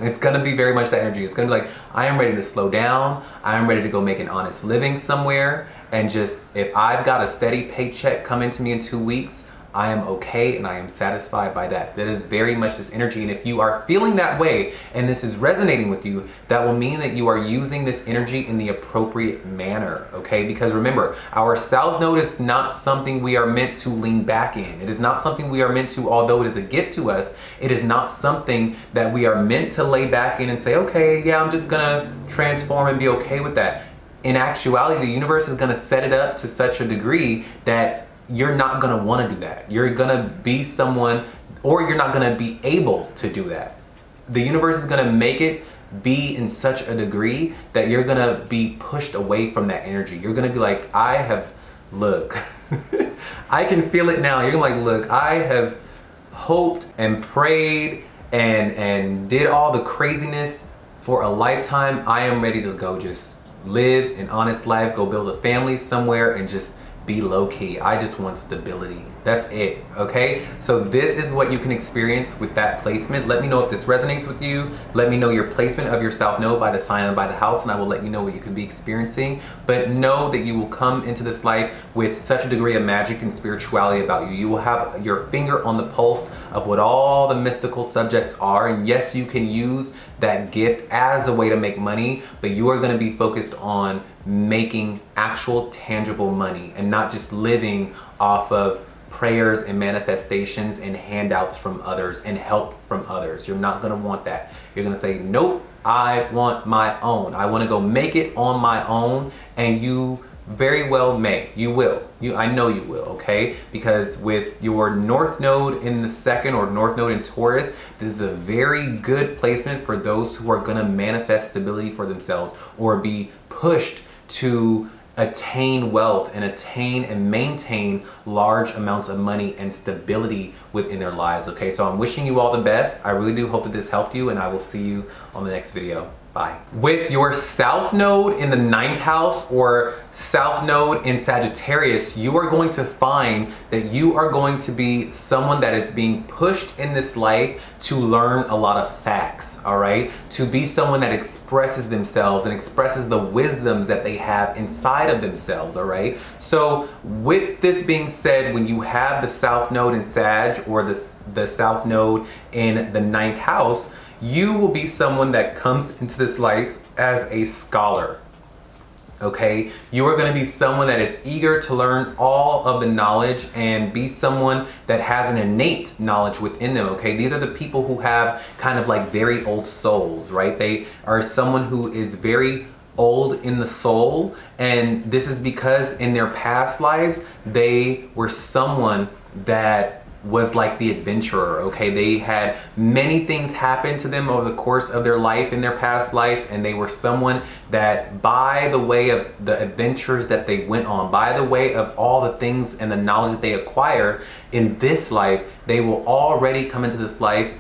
It's gonna be very much that energy. It's gonna be like, I am ready to slow down. I am ready to go make an honest living somewhere. And just, if I've got a steady paycheck coming to me in 2 weeks, I am okay and I am satisfied by that. That is very much this energy. And if you are feeling that way and this is resonating with you, that will mean that you are using this energy in the appropriate manner, okay? Because remember, our South Node is not something we are meant to lean back in. It is not something we are meant to, although it is a gift to us, it is not something that we are meant to lay back in and say, okay, yeah, I'm just gonna transform and be okay with that. In actuality, the universe is gonna set it up to such a degree that you're not gonna wanna do that. You're gonna be someone, or you're not gonna be able to do that. The universe is gonna make it be in such a degree that you're gonna be pushed away from that energy. You're gonna be like, look, I can feel it now. You're gonna be like, look, I have hoped and prayed and did all the craziness for a lifetime. I am ready to go just live an honest life, go build a family somewhere and just be low-key. I just want stability. That's it, okay? So this is what you can experience with that placement. Let me know if this resonates with you. Let me know your placement of your South Node by the sign and by the house, and I will let you know what you could be experiencing. But know that you will come into this life with such a degree of magic and spirituality about you. You will have your finger on the pulse of what all the mystical subjects are. And yes, you can use that gift as a way to make money, but you are gonna be focused on making actual tangible money and not just living off of prayers and manifestations and handouts from others and help from others. You're not gonna want that. You're gonna say, nope, I want my own. I wanna go make it on my own, and you very well may. You will. I know you will, okay? Because with your North Node in the second, or North Node in Taurus, this is a very good placement for those who are gonna manifest stability for themselves or be pushed to attain wealth and attain and maintain large amounts of money and stability within their lives, okay? So I'm wishing you all the best. I really do hope that this helped you, and I will see you on the next video. Bye. With your South Node in the 9th house or South Node in Sagittarius, you are going to find that you are going to be someone that is being pushed in this life to learn a lot of facts, all right? To be someone that expresses themselves and expresses the wisdoms that they have inside of themselves, all right? So with this being said, when you have the South Node in Sag or the South Node in the 9th house, you will be someone that comes into this life as a scholar, okay? You are gonna be someone that is eager to learn all of the knowledge and be someone that has an innate knowledge within them, okay? These are the people who have kind of like very old souls, right? They are someone who is very old in the soul, and this is because in their past lives, they were someone that was like the adventurer, okay? They had many things happen to them over the course of their life in their past life, and they were someone that by the way of the adventures that they went on, by the way of all the things and the knowledge that they acquired in this life, they will already come into this life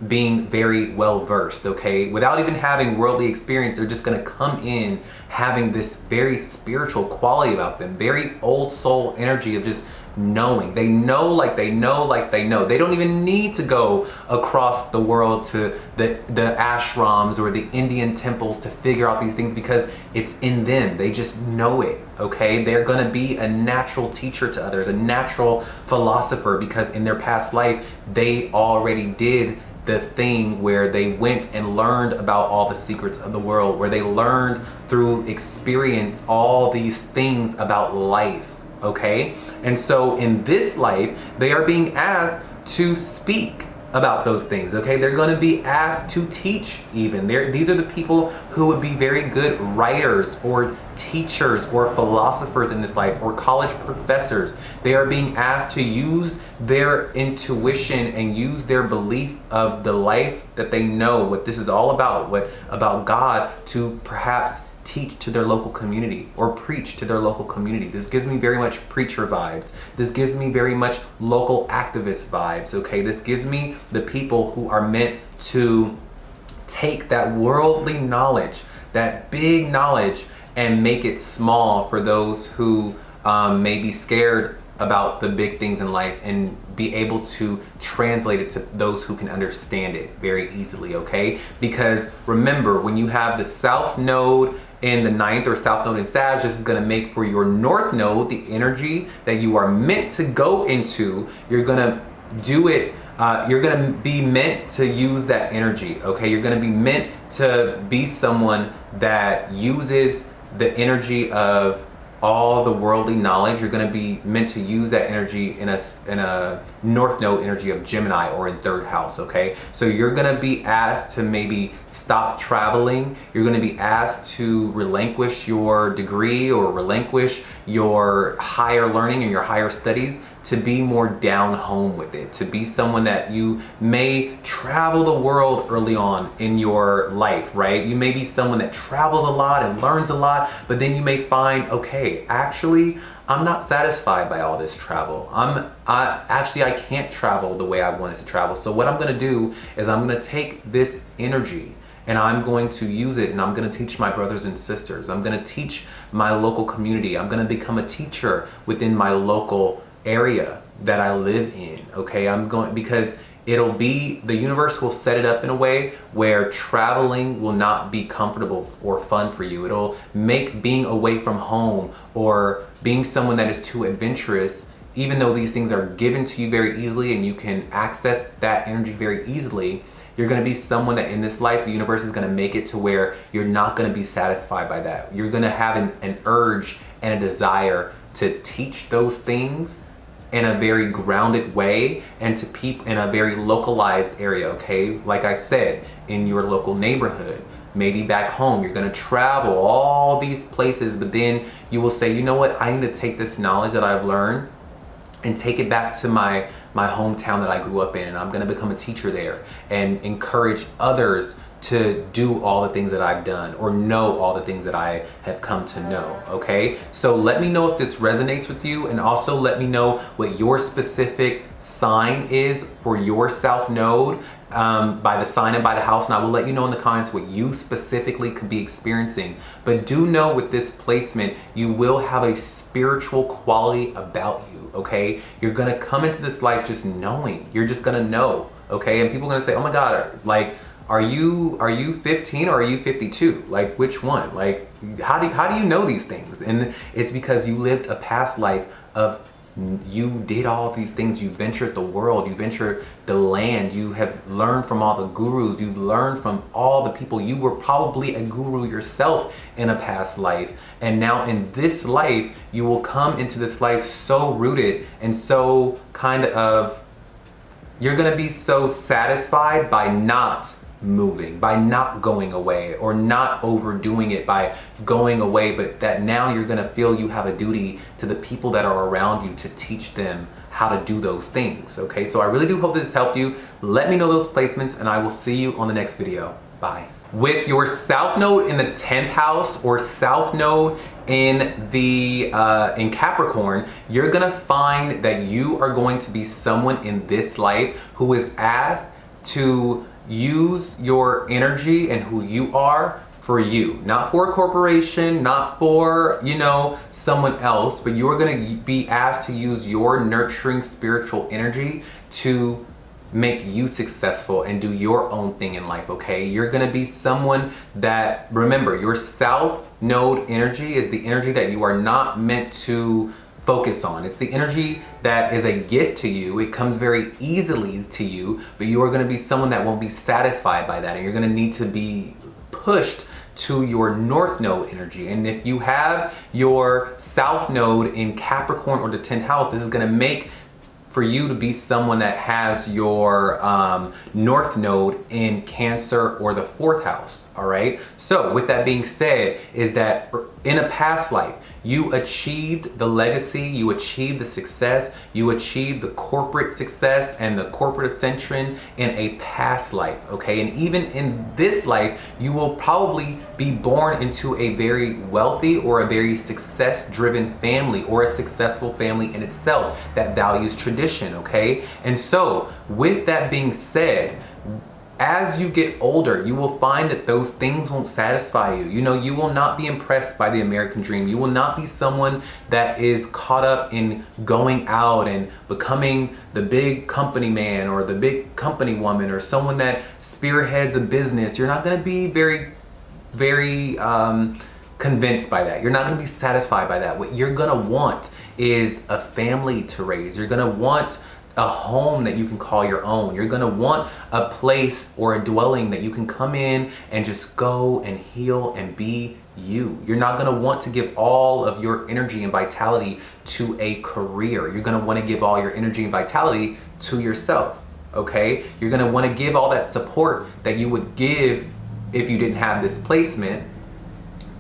being very well versed, okay? Without even having worldly experience, they're just gonna come in having this very spiritual quality about them, very old soul energy of just knowing. They know like they know like they know. They don't even need to go across the world to the ashrams or the Indian temples to figure out these things, because it's in them. They just know it, okay? They're gonna be a natural teacher to others, a natural philosopher, because in their past life, they already did the thing where they went and learned about all the secrets of the world, where they learned through experience all these things about life, okay? And so in this life, they are being asked to speak about those things, okay? They're gonna be asked to teach even. These are the people who would be very good writers or teachers or philosophers in this life, or college professors. They are being asked to use their intuition and use their belief of the life that they know, what this is all about, what about God, to perhaps teach to their local community or preach to their local community. This gives me very much preacher vibes. This gives me very much local activist vibes, okay? This gives me the people who are meant to take that worldly knowledge, that big knowledge, and make it small for those who may be scared about the big things in life and be able to translate it to those who can understand it very easily, okay? Because remember, when you have the South Node in the 9th or South Node in Sag, this is gonna make for your North Node the energy that you are meant to go into. You're gonna do it, you're gonna be meant to use that energy, okay? You're gonna be meant to be someone that uses the energy of all the worldly knowledge. You're going to be meant to use that energy in a North Node energy of Gemini or in 3rd house, okay? So you're going to be asked to maybe stop traveling. You're going to be asked to relinquish your degree or relinquish your higher learning and your higher studies to be more down home with it, to be someone that you may travel the world early on in your life, right? You may be someone that travels a lot and learns a lot, but then you may find, okay, actually, I'm not satisfied by all this travel. I can't travel the way I wanted to travel. So what I'm gonna do is I'm gonna take this energy and I'm going to use it, and I'm going to teach my brothers and sisters. I'm going to teach my local community. I'm going to become a teacher within my local area that I live in, okay? Because the universe will set it up in a way where traveling will not be comfortable or fun for you. It'll make being away from home or being someone that is too adventurous, even though these things are given to you very easily and you can access that energy very easily, you're going to be someone that in this life, the universe is going to make it to where you're not going to be satisfied by that. You're going to have an urge and a desire to teach those things in a very grounded way and to people in a very localized area, okay? Like I said, in your local neighborhood, maybe back home, you're going to travel all these places, but then you will say, you know what, I need to take this knowledge that I've learned and take it back to my hometown that I grew up in, and I'm gonna become a teacher there and encourage others to do all the things that I've done or know all the things that I have come to know, okay? So let me know if this resonates with you, and also let me know what your specific sign is for your South Node by the sign and by the house, and I will let you know in the comments what you specifically could be experiencing. But do know with this placement, you will have a spiritual quality about you, okay? You're gonna come into this life just knowing. You're just gonna know, okay? And people are gonna say, oh my God, like, are you 15 or are you 52? Like, which one? Like, how do you know these things? And it's because you lived a past life of, you did all these things. You ventured the world, you ventured the land, you have learned from all the gurus, you've learned from all the people. You were probably a guru yourself in a past life. And now in this life, you will come into this life so rooted and so you're gonna be so satisfied by not moving, by not going away, or not overdoing it by going away, but that now you're gonna feel you have a duty to the people that are around you to teach them how to do those things, okay? So I really do hope this helped you. Let me know those placements, and I will see you on the next video. Bye. With your South Node in the 10th house or South Node in Capricorn, you're gonna find that you are going to be someone in this life who is asked to use your energy and who you are for you, not for a corporation, not for, you know, someone else, but you're going to be asked to use your nurturing spiritual energy to make you successful and do your own thing in life, okay? You're going to be someone that, remember, your South Node energy is the energy that you are not meant to focus on. It's the energy that is a gift to you. It comes very easily to you, but you are going to be someone that won't be satisfied by that, and you're going to need to be pushed to your North Node energy. And if you have your South Node in Capricorn or the 10th house, this is going to make for you to be someone that has your North Node in Cancer or the 4th house, all right? So with that being said, is that in a past life, you achieved the legacy, you achieved the success, you achieved the corporate success and the corporate ascension in a past life, okay? And even in this life, you will probably be born into a very wealthy or a very success-driven family, or a successful family in itself that values tradition, okay? And so with that being said, as you get older, you will find that those things won't satisfy you. You know, you will not be impressed by the American dream. You will not be someone that is caught up in going out and becoming the big company man or the big company woman or someone that spearheads a business. You're not going to be very convinced by that. You're not going to be satisfied by that. What you're going to want is a family to raise. You're going to want a home that you can call your own. You're gonna want a place or a dwelling that you can come in and just go and heal and be you. You're not gonna want to give all of your energy and vitality to a career. You're gonna wanna give all your energy and vitality to yourself, okay? You're gonna wanna give all that support that you would give if you didn't have this placement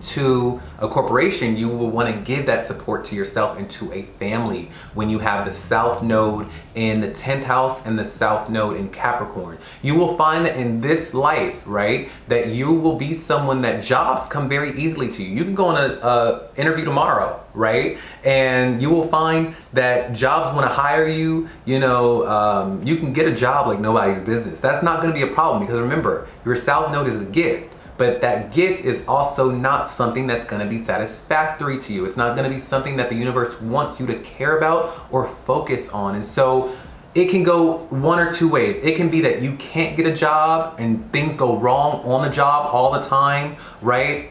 to a corporation. You will want to give that support to yourself and to a family when you have the South Node in the 10th house and the South Node in Capricorn. You will find that in this life, right, that you will be someone that jobs come very easily to you. You can go on a interview tomorrow, right, and you will find that jobs want to hire you. You know, you can get a job like nobody's business. That's not going to be a problem, because remember, your South Node is a gift. But that gift is also not something that's going to be satisfactory to you. It's not going to be something that the universe wants you to care about or focus on. And so it can go one or two ways. It can be that you can't get a job and things go wrong on the job all the time, right?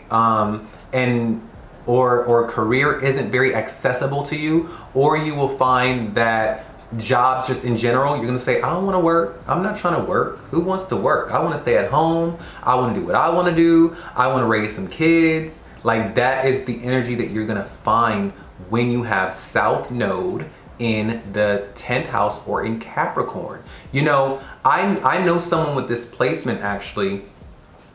Or career isn't very accessible to you, or you will find that jobs just in general, you're gonna say, I don't want to work. I'm not trying to work. Who wants to work? I want to stay at home. I want to do what I want to do. I want to raise some kids. Like, that is the energy that you're gonna find when you have South Node in the 10th house or in Capricorn. You know, I know someone with this placement actually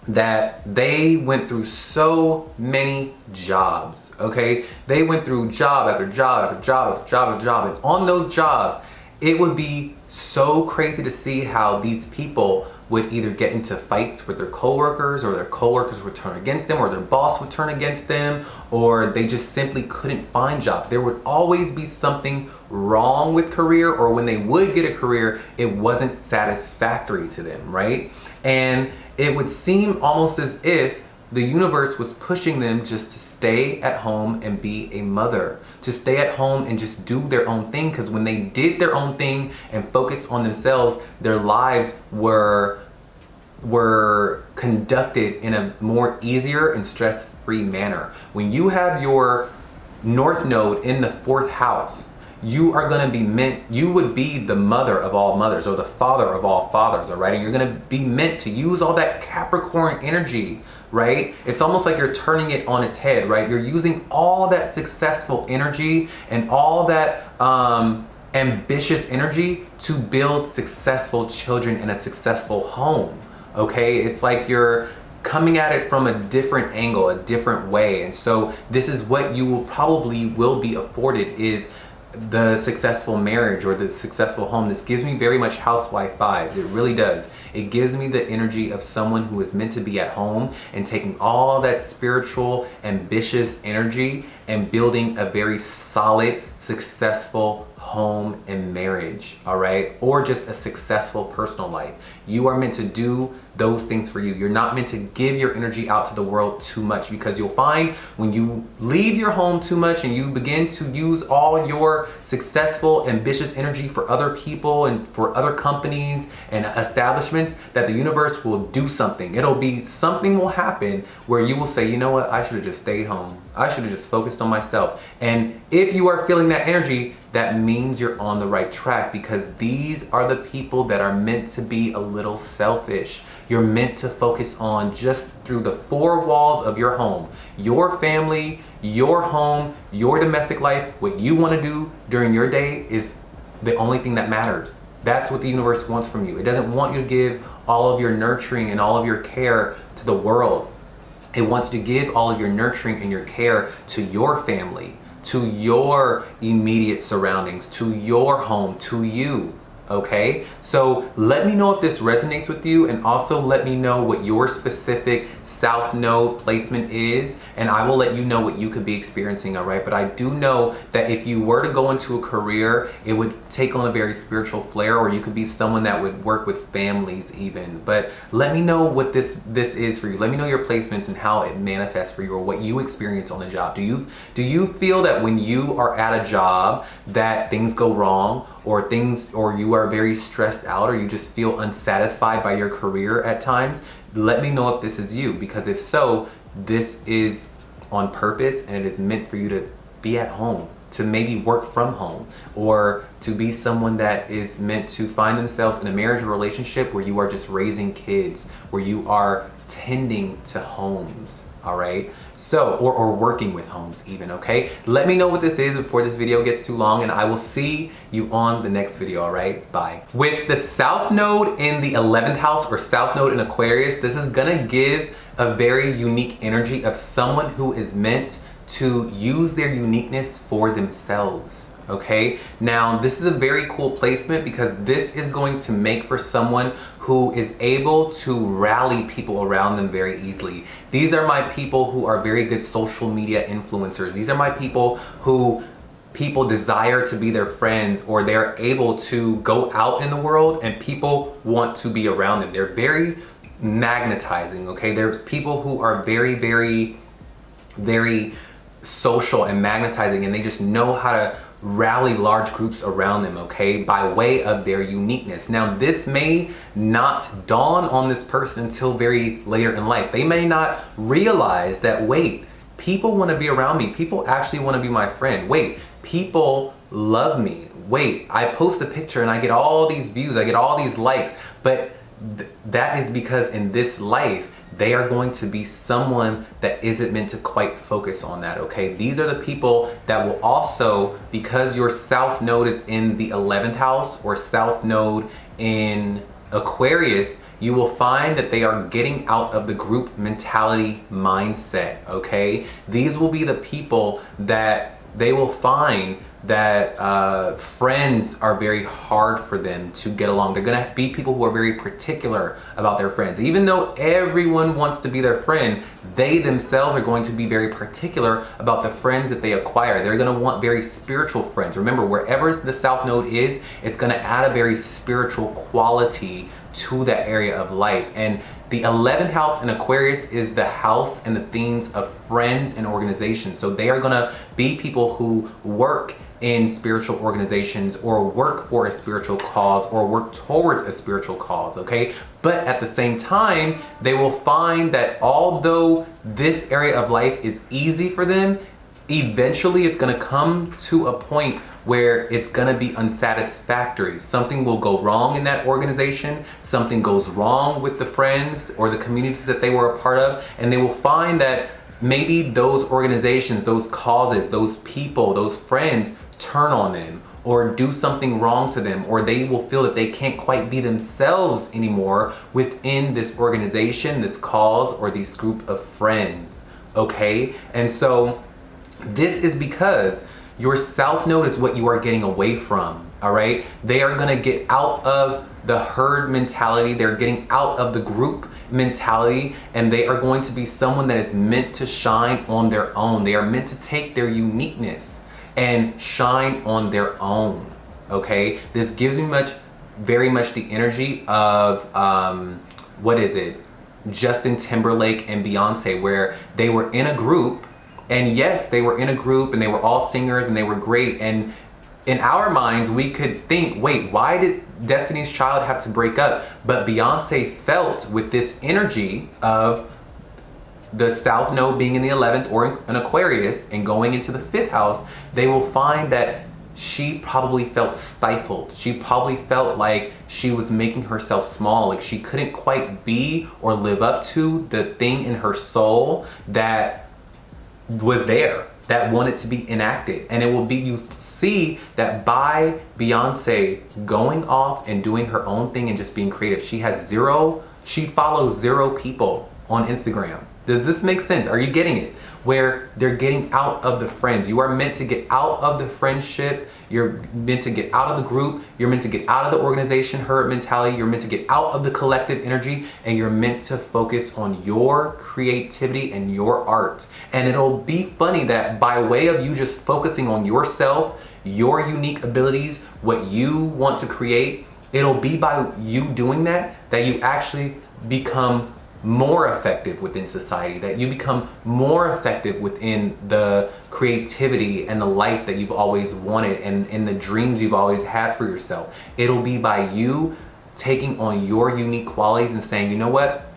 that they went through so many jobs, okay? They went through job after job after job after job after job, and on those jobs, it would be so crazy to see how these people would either get into fights with their coworkers, or their coworkers would turn against them, or their boss would turn against them, or they just simply couldn't find jobs. There would always be something wrong with career, or when they would get a career, it wasn't satisfactory to them, right? And it would seem almost as if the universe was pushing them just to stay at home and be a mother, to stay at home and just do their own thing. Because when they did their own thing and focused on themselves, their lives were conducted in a more easier and stress-free manner. When you have your North Node in the 4th house, you are going to be you would be the mother of all mothers, or the father of all fathers, all right? And you're going to be meant to use all that Capricorn energy, right? It's almost like you're turning it on its head, right? You're using all that successful energy and all that ambitious energy to build successful children in a successful home, okay? It's like you're coming at it from a different angle, a different way. And so this is what you will be afforded, is the successful marriage or the successful home. This gives me very much housewife vibes. It really does. It gives me the energy of someone who is meant to be at home and taking all that spiritual, ambitious energy and building a very solid, successful home and marriage, all right? Or just a successful personal life. You are meant to do those things for you. You're not meant to give your energy out to the world too much, because you'll find when you leave your home too much and you begin to use all your successful, ambitious energy for other people and for other companies and establishments, that the universe will do something. Something will happen where you will say, you know what, I should have just stayed home. I should have just focused on myself. And if you are feeling that energy, that means you're on the right track, because these are the people that are meant to be a little selfish. You're meant to focus on just through the 4 walls of your home, your family, your home, your domestic life. What you want to do during your day is the only thing that matters. That's what the universe wants from you. It doesn't want you to give all of your nurturing and all of your care to the world. It wants you to give all of your nurturing and your care to your family, to your immediate surroundings, to your home, to you. Okay, so let me know if this resonates with you, and also let me know what your specific South Node placement is, and I will let you know what you could be experiencing, all right? But I do know that if you were to go into a career, it would take on a very spiritual flair, or you could be someone that would work with families even. But let me know what this is for you. Let me know your placements and how it manifests for you, or what you experience on the job. Do you feel that when you are at a job that things go wrong, or you are very stressed out, or you just feel unsatisfied by your career at times? Let me know if this is you, because if so, this is on purpose, and it is meant for you to be at home, to maybe work from home, or to be someone that is meant to find themselves in a marriage or relationship where you are just raising kids, where you are tending to homes, all right? So, or working with homes even, okay? Let me know what this is before this video gets too long, and I will see you on the next video, all right? Bye. With the South Node in the 11th house, or South Node in Aquarius, this is gonna give a very unique energy of someone who is meant to use their uniqueness for themselves. Okay, now this is a very cool placement, because this is going to make for someone who is able to rally people around them very easily. These are my people who are very good social media influencers. These are my people who people desire to be their friends, or they're able to go out in the world and people want to be around them. They're very magnetizing, okay? There's people who are very, very, very social and magnetizing, and they just know how to rally large groups around them, okay, by way of their uniqueness. Now, this may not dawn on this person until very later in life. They may not realize that, wait, people want to be around me. People actually want to be my friend. Wait, people love me. Wait, I post a picture and I get all these views, I get all these likes, but that is because in this life, they are going to be someone that isn't meant to quite focus on that, okay? These are the people that will also, because your South Node is in the 11th house, or South Node in Aquarius, you will find that they are getting out of the group mentality mindset, okay? These will be the people that they will find that friends are very hard for them to get along. They're gonna be people who are very particular about their friends. Even though everyone wants to be their friend, they themselves are going to be very particular about the friends that they acquire. They're gonna want very spiritual friends. Remember, wherever the South Node is, it's gonna add a very spiritual quality to that area of life. And the 11th house in Aquarius is the house and the themes of friends and organizations. So they are gonna be people who work in spiritual organizations, or work for a spiritual cause, or work towards a spiritual cause, okay? But at the same time, they will find that although this area of life is easy for them, eventually it's gonna come to a point where it's gonna be unsatisfactory. Something will go wrong in that organization, something goes wrong with the friends or the communities that they were a part of, and they will find that maybe those organizations, those causes, those people, those friends turn on them, or do something wrong to them, or they will feel that they can't quite be themselves anymore within this organization, this cause, or this group of friends, okay? And so this is because your South Node is what you are getting away from, all right? They are gonna get out of the herd mentality, they're getting out of the group mentality, and they are going to be someone that is meant to shine on their own. They are meant to take their uniqueness and shine on their own, okay? This gives me very much the energy of, what is it? Justin Timberlake and Beyonce, where they were in a group, and yes, they were in a group and they were all singers and they were great, and in our minds, we could think, wait, why did Destiny's Child have to break up? But Beyonce felt with this energy of the South Node being in the 11th, or an Aquarius, and going into the 5th house, they will find that she probably felt stifled. She probably felt like she was making herself small, like she couldn't quite be or live up to the thing in her soul that was there, that wanted to be enacted. And it will be, you see that by Beyonce going off and doing her own thing and just being creative, she follows 0 people on Instagram. Does this make sense? Are you getting it? where they're getting out of the friends. You are meant to get out of the friendship. You're meant to get out of the group. You're meant to get out of the organization herd mentality. You're meant to get out of the collective energy, and you're meant to focus on your creativity and your art. And it'll be funny that by way of you just focusing on yourself, your unique abilities, what you want to create, it'll be by you doing that you actually become more effective within society, that you become more effective within the creativity and the life that you've always wanted and in the dreams you've always had for yourself. It'll be by you taking on your unique qualities and saying, you know what?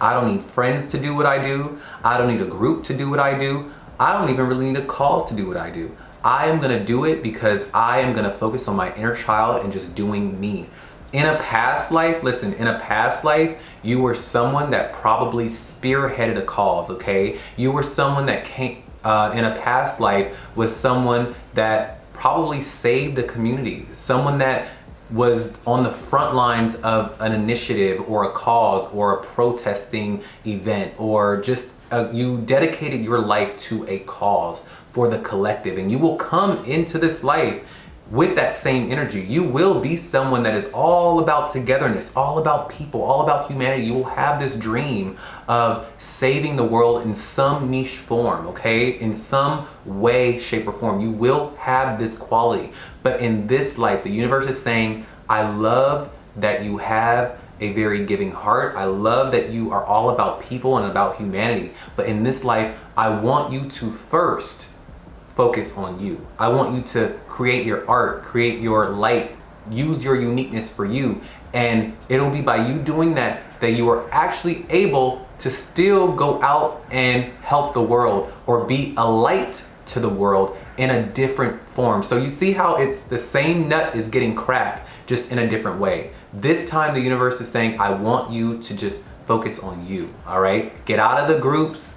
I don't need friends to do what I do. I don't need a group to do what I do. I don't even really need a cause to do what I do. I am gonna do it because I am gonna focus on my inner child and just doing me. In a past life, listen, in a past life, you were someone that probably spearheaded a cause, okay? You were someone that came, in a past life, was someone that probably saved a community, someone that was on the front lines of an initiative or a cause or a protesting event, or just you dedicated your life to a cause for the collective, and you will come into this life with that same energy. You will be someone that is all about togetherness, all about people, all about humanity. You will have this dream of saving the world in some niche form, okay? In some way, shape, or form. You will have this quality. But in this life, the universe is saying, I love that you have a very giving heart. I love that you are all about people and about humanity. But in this life, I want you to first focus on you. I want you to create your art, create your light, use your uniqueness for you. And it'll be by you doing that you are actually able to still go out and help the world or be a light to the world in a different form. So you see how it's the same nut is getting cracked, just in a different way. This time the universe is saying, I want you to just focus on you, all right? Get out of the groups,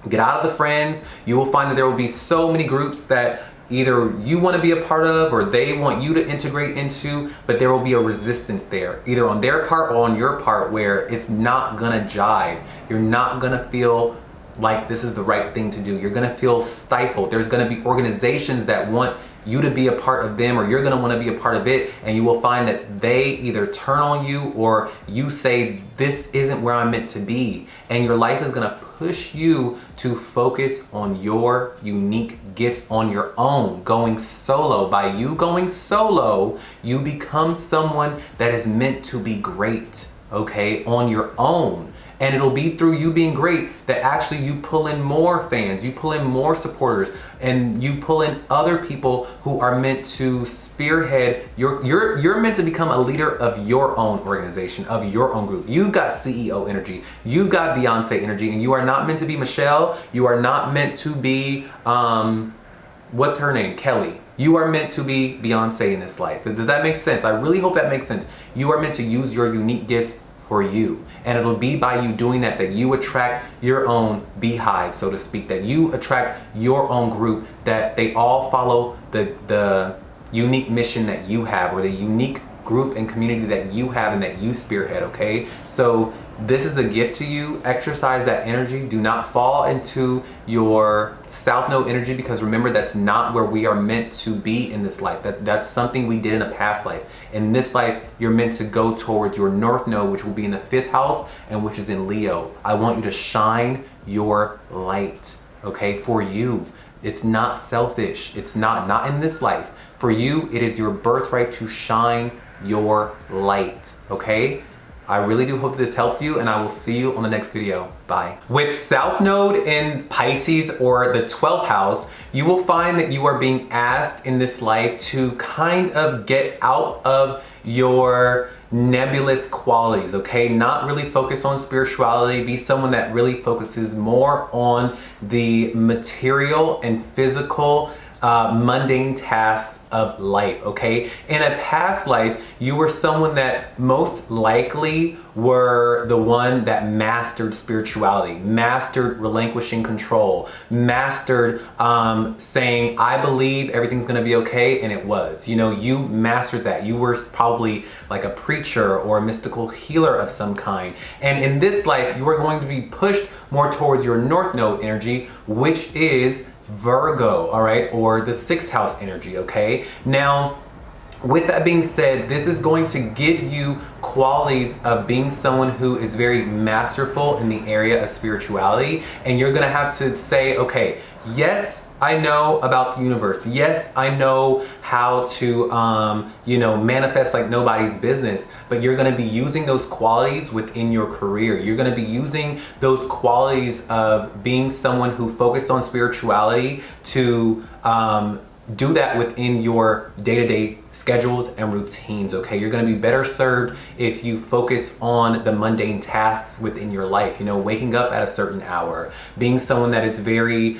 get out of the friends. You will find that there will be so many groups that either you want to be a part of or they want you to integrate into, but there will be a resistance there, either on their part or on your part, where it's not gonna jive. You're not gonna feel like this is the right thing to do. You're gonna feel stifled. There's gonna be organizations that want you to be a part of them, or you're gonna wanna be a part of it, and you will find that they either turn on you or you say, this isn't where I'm meant to be. And your life is gonna push you to focus on your unique gifts on your own, going solo. By you going solo, you become someone that is meant to be great, okay, on your own. And it'll be through you being great that actually you pull in more fans, you pull in more supporters, and you pull in other people who are meant to spearhead you're meant to become a leader of your own organization, of your own group. You've got CEO energy, you've got Beyonce energy, and you are not meant to be Michelle, you are not meant to be, what's her name? Kelly. You are meant to be Beyonce in this life. Does that make sense? I really hope that makes sense. You are meant to use your unique gifts for you. And it'll be by you doing that you attract your own beehive, so to speak, that you attract your own group, that they all follow the unique mission that you have, or the unique group and community that you have and that you spearhead, okay? So this is a gift to you. Exercise that energy. Do not fall into your South Node energy, because remember, that's not where we are meant to be in this life. That's something we did in a past life. In this life, you're meant to go towards your North Node, which will be in the 5th house and which is in Leo. I want you to shine your light, okay, for you. It's not selfish. It's not in this life. For you, it is your birthright to shine your light, okay? I really do hope this helped you, and I will see you on the next video. Bye. With South Node in Pisces, or the 12th house, you will find that you are being asked in this life to kind of get out of your nebulous qualities, okay? Not really focus on spirituality. Be someone that really focuses more on the material and physical mundane tasks of life, okay? In a past life, you were someone that most likely were the one that mastered spirituality, mastered relinquishing control, mastered saying, I believe everything's gonna be okay, and it was. You know, you mastered that. You were probably like a preacher or a mystical healer of some kind. And in this life, you are going to be pushed more towards your North Node energy, which is Virgo, all right, or the 6th house energy, okay? Now, with that being said, this is going to give you qualities of being someone who is very masterful in the area of spirituality, and you're gonna have to say, okay, yes, I know about the universe. Yes, I know how to, you know, manifest like nobody's business, but you're gonna be using those qualities within your career. You're gonna be using those qualities of being someone who focused on spirituality to do that within your day-to-day schedules and routines, okay? You're gonna be better served if you focus on the mundane tasks within your life, you know, waking up at a certain hour, being someone that is very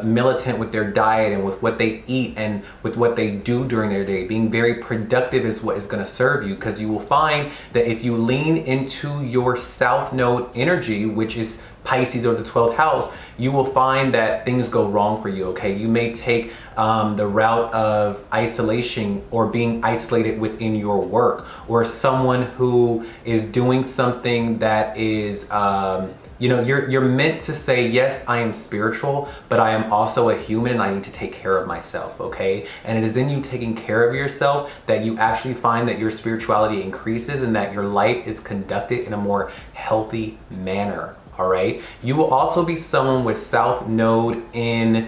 militant with their diet and with what they eat and with what they do during their day. Being very productive is what is gonna serve you, because you will find that if you lean into your South Node energy, which is Pisces or the 12th house, you will find that things go wrong for you, okay? You may take the route of isolation or being isolated within your work, or someone who is doing something that is, you know, you're meant to say, yes, I am spiritual, but I am also a human and I need to take care of myself, okay? And it is in you taking care of yourself that you actually find that your spirituality increases and that your life is conducted in a more healthy manner. All right. You will also be someone with South Node in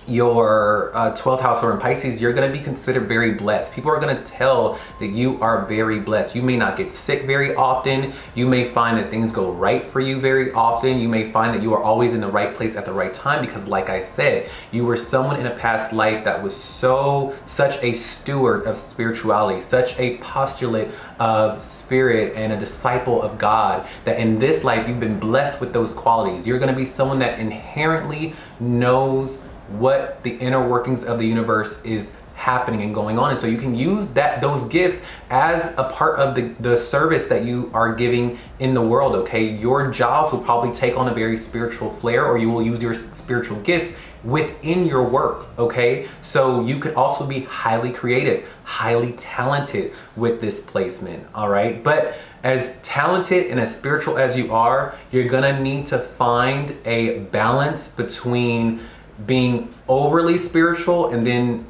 your 12th house or in Pisces. You're going to be considered very blessed. People are going to tell that you are very blessed. You may not get sick very often. You may find that things go right for you very often. You may find that you are always in the right place at the right time, because like I said, you were someone in a past life that was such a steward of spirituality, such a postulate of spirit and a disciple of God, that in this life you've been blessed with those qualities. You're going to be someone that inherently knows what the inner workings of the universe is happening and going on, and so you can use those gifts as a part of the service that you are giving in the world, okay? Your jobs will probably take on a very spiritual flair, or you will use your spiritual gifts within your work, okay? So you could also be highly creative, highly talented with this placement, all right? But as talented and as spiritual as you are, you're gonna need to find a balance between being overly spiritual and then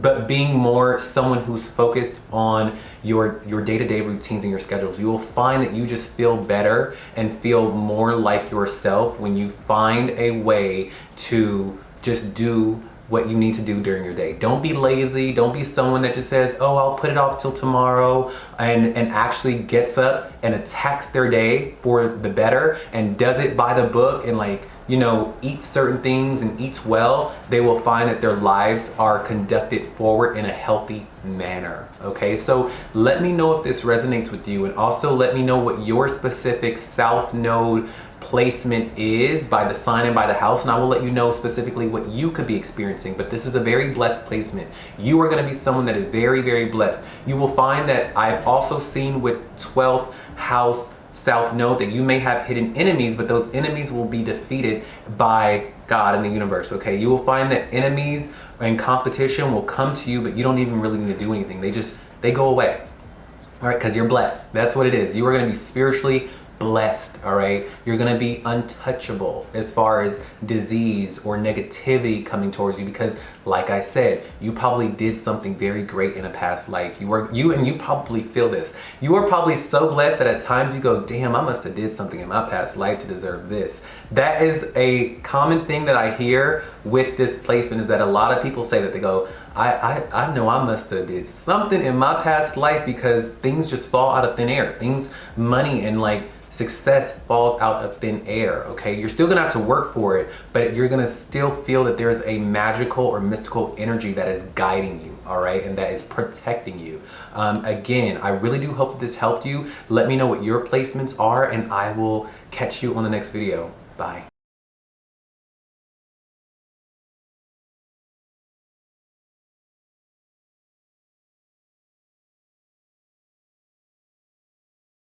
but being more someone who's focused on your day-to-day routines and your schedules. You will find that you just feel better and feel more like yourself when you find a way to just do what you need to do during your day. Don't be lazy. Don't be someone that just says, oh, I'll put it off till tomorrow, and actually gets up and attacks their day for the better and does it by the book and, like, you know, eats certain things and eats well. They will find that their lives are conducted forward in a healthy manner. Okay, so let me know if this resonates with you, and also let me know what your specific South Node placement is by the sign and by the house, and I will let you know specifically what you could be experiencing. But this is a very blessed placement. You are going to be someone that is very, very blessed. You will find that I've also seen with 12th house South Node that you may have hidden enemies, but those enemies will be defeated by God and the universe, okay? You will find that enemies and competition will come to you, but you don't even really need to do anything. They go away, all right? Because you're blessed. That's what it is. You are going to be spiritually blessed, all right? You're going to be untouchable as far as disease or negativity coming towards you, because like I said, you probably did something very great in a past life. You probably feel this. You are probably so blessed that at times you go, damn, I must have did something in my past life to deserve this. That is a common thing that I hear with this placement, is that a lot of people say that they go, I know I must have did something in my past life, because things just fall out of thin air. Things, money and like success falls out of thin air, okay? You're still gonna have to work for it, but you're gonna still feel that there's a magical or mystical energy that is guiding you, all right? And that is protecting you. Again, I really do hope that this helped you. Let me know what your placements are, and I will catch you on the next video. Bye.